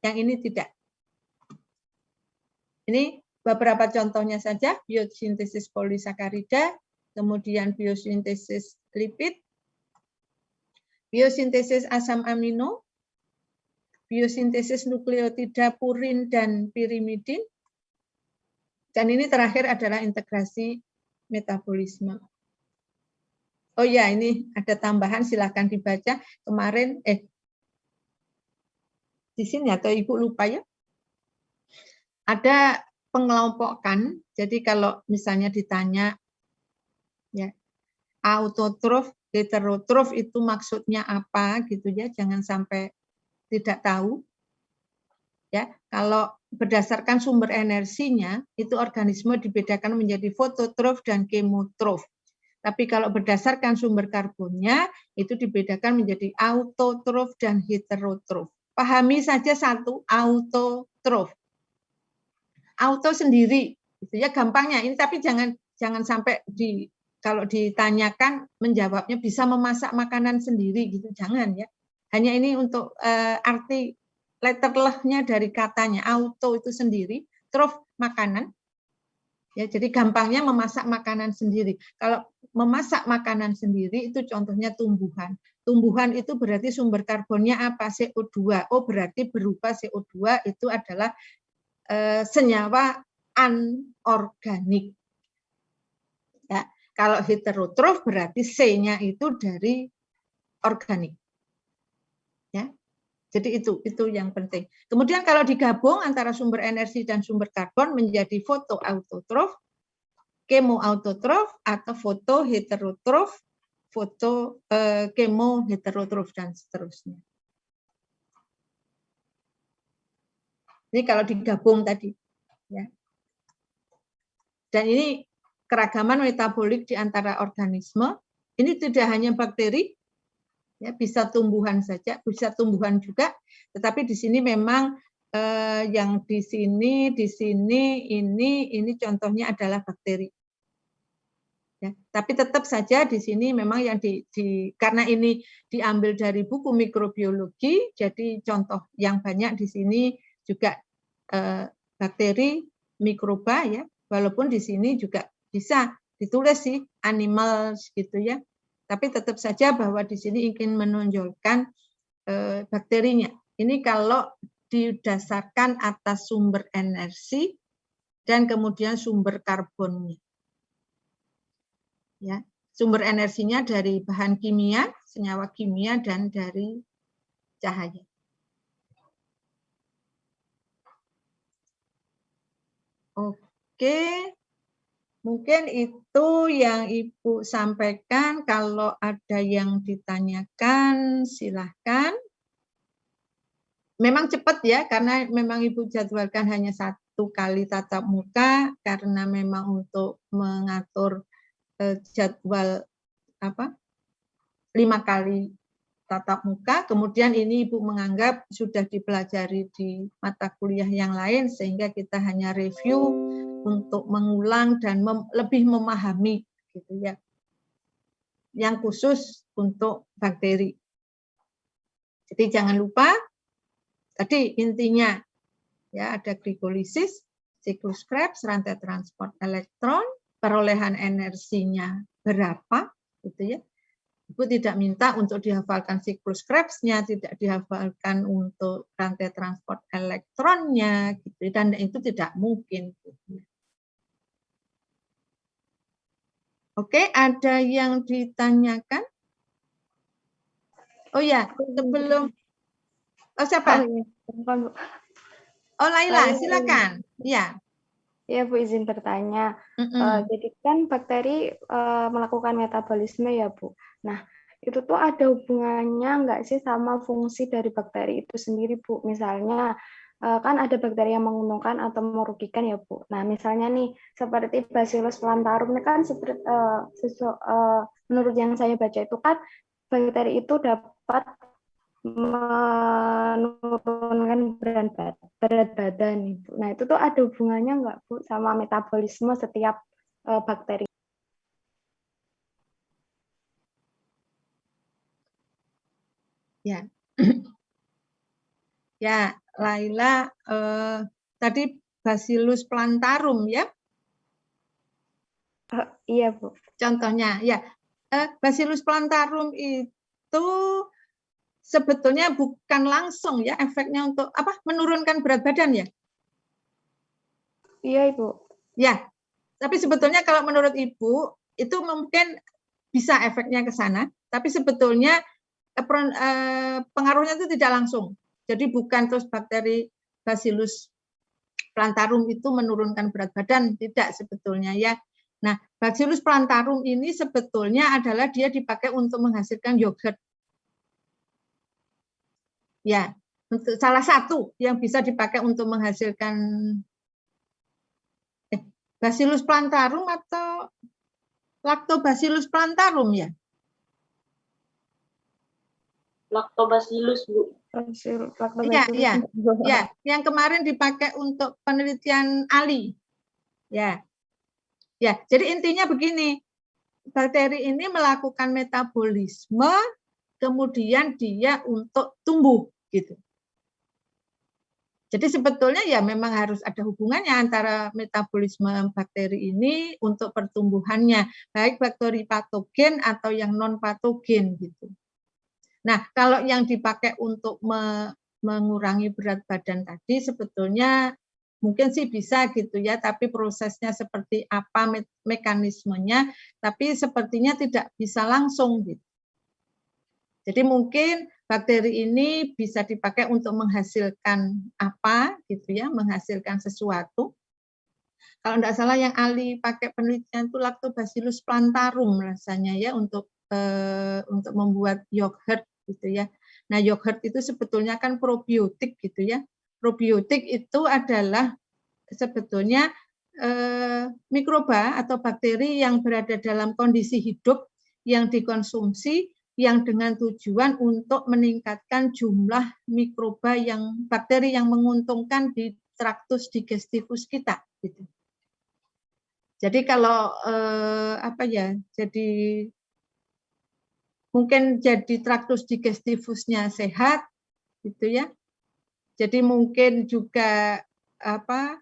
Yang ini tidak. Ini beberapa contohnya saja, biosintesis polisakarida, kemudian biosintesis lipid, biosintesis asam amino, biosintesis nukleotida purin dan pirimidin, dan ini terakhir adalah integrasi metabolisme. Oh ya, ini ada tambahan, silakan dibaca. Kemarin, di sini atau Ibu lupa ya? Ada pengelompokan, jadi kalau misalnya ditanya, ya, autotrof, heterotrof itu maksudnya apa gitu ya, jangan sampai tidak tahu. Ya, kalau berdasarkan sumber energinya, itu organisme dibedakan menjadi fototrof dan kemotrof. Tapi kalau berdasarkan sumber karbonnya, itu dibedakan menjadi autotrof dan heterotrof. Pahami saja satu, autotrof. Auto sendiri, itu ya gampangnya. Ini tapi jangan sampai kalau ditanyakan menjawabnya bisa memasak makanan sendiri gitu, jangan ya. Hanya ini untuk arti letterless-nya dari katanya, auto itu sendiri, trof makanan. Ya, jadi gampangnya memasak makanan sendiri. Kalau memasak makanan sendiri itu contohnya tumbuhan. Tumbuhan itu berarti sumber karbonnya apa? CO2. Oh, berarti berupa CO2 itu adalah senyawa anorganik. Ya, kalau heterotrof berarti C-nya itu dari organik. Ya. Jadi itu yang penting. Kemudian kalau digabung antara sumber energi dan sumber karbon menjadi fotoautotrof, kemoautotrof atau fotoheterotrof, kemoheterotrof dan seterusnya. Ini kalau digabung tadi, ya. Dan ini keragaman metabolik di antara organisme. Ini tidak hanya bakteri, ya, bisa tumbuhan saja, bisa tumbuhan juga, tetapi di sini memang yang di sini, ini contohnya adalah bakteri. Ya, tapi tetap saja di sini memang yang karena ini diambil dari buku mikrobiologi, jadi contoh yang banyak di sini juga bakteri, mikroba ya, walaupun di sini juga bisa ditulis sih animals gitu ya. Tapi tetap saja bahwa di sini ingin menonjolkan bakterinya. Ini kalau didasarkan atas sumber energi dan kemudian sumber karbonnya. Ya, sumber energinya dari bahan kimia, senyawa kimia, dan dari cahaya. Oke. Mungkin itu yang Ibu sampaikan. Kalau ada yang ditanyakan, silahkan. Memang cepat ya, karena memang Ibu jadwalkan hanya 1 kali tatap muka, karena memang untuk mengatur jadwal 5 kali tatap muka. Kemudian ini Ibu menganggap sudah dipelajari di mata kuliah yang lain, sehingga kita hanya review untuk mengulang dan lebih memahami gitu ya. Yang khusus untuk bakteri. Jadi jangan lupa tadi intinya ya, ada glikolisis, siklus Krebs, rantai transport elektron, perolehan energinya berapa gitu ya. Ibu tidak minta untuk dihafalkan siklus Krebs-nya, tidak dihafalkan untuk rantai transport elektronnya gitu, dan itu tidak mungkin gitu. Oke, ada yang ditanyakan? Oh ya, sebelum siapa? Oh Laila, silakan. Ya. Ya Bu, izin bertanya. Jadi kan bakteri melakukan metabolisme ya Bu. Nah, itu tuh ada hubungannya nggak sih sama fungsi dari bakteri itu sendiri Bu? Misalnya kan ada bakteri yang menguntungkan atau merugikan ya Bu. Nah, misalnya nih seperti Bacillus plantarum ini kan menurut yang saya baca itu kan bakteri itu dapat menurunkan berat badan Ibu. Nah, itu tuh ada hubungannya nggak Bu sama metabolisme setiap bakteri? Ya. Ya, Laila tadi Bacillus plantarum ya. Iya Bu. Contohnya ya, Bacillus plantarum itu sebetulnya bukan langsung ya efeknya untuk apa menurunkan berat badan ya. Iya Ibu. Ya, tapi sebetulnya kalau menurut Ibu itu mungkin bisa efeknya ke sana, tapi sebetulnya pengaruhnya itu tidak langsung. Jadi bukan terus bakteri Bacillus plantarum itu menurunkan berat badan, tidak sebetulnya ya. Nah, Bacillus plantarum ini sebetulnya adalah dia dipakai untuk menghasilkan yogurt. Ya, untuk salah satu yang bisa dipakai untuk menghasilkan Bacillus plantarum atau Lactobacillus plantarum ya? Lactobacillus, Bu. Iya. Ya, yang kemarin dipakai untuk penelitian Ali. Ya. Ya, jadi intinya begini. Bakteri ini melakukan metabolisme kemudian dia untuk tumbuh gitu. Jadi sebetulnya ya memang harus ada hubungannya antara metabolisme bakteri ini untuk pertumbuhannya, baik bakteri patogen atau yang non patogen gitu. Nah, kalau yang dipakai untuk mengurangi berat badan tadi sebetulnya mungkin sih bisa gitu ya, tapi prosesnya seperti apa mekanismenya, tapi sepertinya tidak bisa langsung gitu. Jadi mungkin bakteri ini bisa dipakai untuk menghasilkan apa gitu ya, menghasilkan sesuatu. Kalau tidak salah yang Ali pakai penelitian itu Lactobacillus plantarum rasanya ya untuk membuat yogurt gitu ya. Nah, yogurt itu sebetulnya kan probiotik gitu ya. Probiotik itu adalah sebetulnya mikroba atau bakteri yang berada dalam kondisi hidup yang dikonsumsi yang dengan tujuan untuk meningkatkan jumlah mikroba yang bakteri yang menguntungkan di traktus digestivus kita gitu. Jadi kalau apa ya, jadi mungkin jadi traktus digestivusnya sehat gitu ya. Jadi mungkin juga apa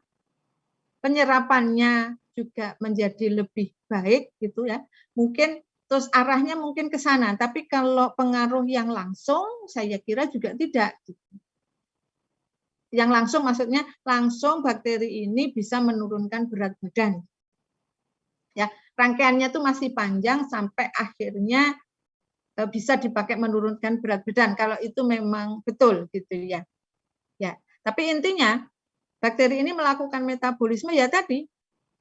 penyerapannya juga menjadi lebih baik gitu ya. Mungkin terus arahnya mungkin ke sana, tapi kalau pengaruh yang langsung saya kira juga tidak. Yang langsung maksudnya langsung bakteri ini bisa menurunkan berat badan. Ya, rangkaiannya tuh masih panjang sampai akhirnya bisa dipakai menurunkan berat badan kalau itu memang betul gitu ya. Ya, tapi intinya bakteri ini melakukan metabolisme ya tadi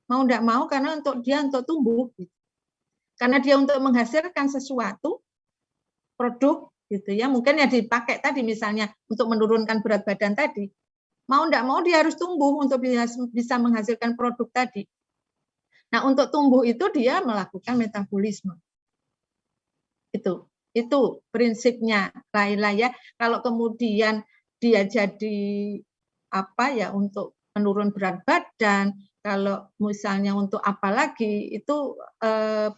mau tidak mau karena untuk tumbuh gitu. Karena dia untuk menghasilkan sesuatu produk gitu ya, mungkin ya dipakai tadi misalnya untuk menurunkan berat badan tadi. Mau tidak mau dia harus tumbuh untuk bisa menghasilkan produk tadi. Nah, untuk tumbuh itu dia melakukan metabolisme. Itu prinsipnya Laila ya. Kalau kemudian dia jadi apa ya untuk menurun berat badan, kalau misalnya untuk apa lagi itu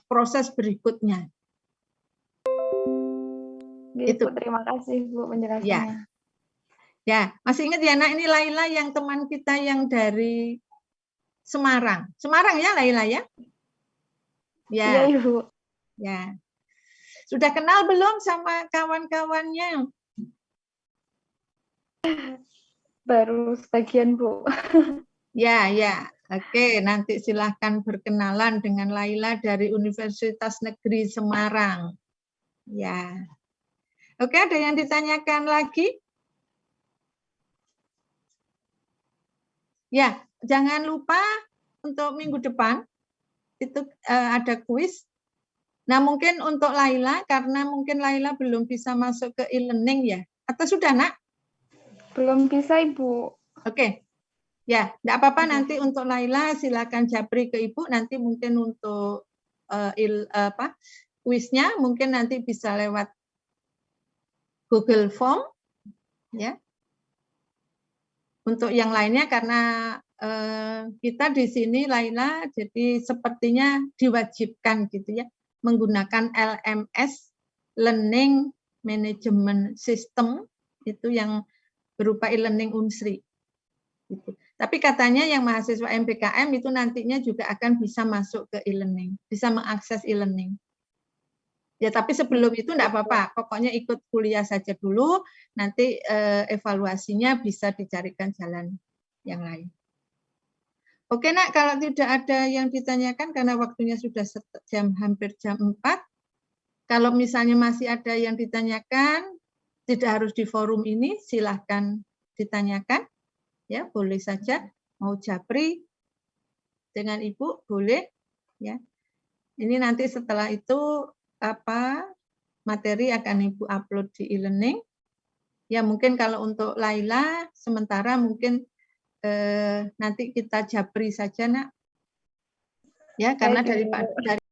proses berikutnya. Gitu, terima kasih Bu penjelasannya. Ya, masih ingat ya, ini Laila yang teman kita yang dari Semarang. Semarang ya Laila ya? Ya. Iya Ibu. Ya. Sudah kenal belum sama kawan-kawannya? Baru sebagian Bu. Ya. Oke, nanti silahkan berkenalan dengan Laila dari Universitas Negeri Semarang. Ya. Oke, ada yang ditanyakan lagi? Ya, jangan lupa untuk minggu depan itu ada kuis. Nah, mungkin untuk Laila, karena mungkin Laila belum bisa masuk ke e-learning ya? Atau sudah, Nak? Belum bisa, Ibu. Oke. Ya, enggak apa-apa, nanti untuk Laila silakan japri ke Ibu, nanti mungkin untuk kuisnya mungkin nanti bisa lewat Google Form ya. Untuk yang lainnya karena kita di sini Laila jadi sepertinya diwajibkan gitu ya menggunakan LMS Learning Management System itu yang berupa e-learning Unsri. Gitu. Tapi katanya yang mahasiswa MPKM itu nantinya juga akan bisa masuk ke e-learning, bisa mengakses e-learning. Ya, tapi sebelum itu enggak apa-apa, pokoknya ikut kuliah saja dulu, nanti evaluasinya bisa dicarikan jalan yang lain. Oke, Nak, kalau tidak ada yang ditanyakan karena waktunya sudah hampir jam 4, kalau misalnya masih ada yang ditanyakan, tidak harus di forum ini, silahkan ditanyakan. Ya, boleh saja mau japri dengan Ibu boleh ya. Ini nanti setelah itu materi akan Ibu upload di e-learning. Ya, mungkin kalau untuk Laila sementara mungkin nanti kita japri saja, Nak. Ya, karena dari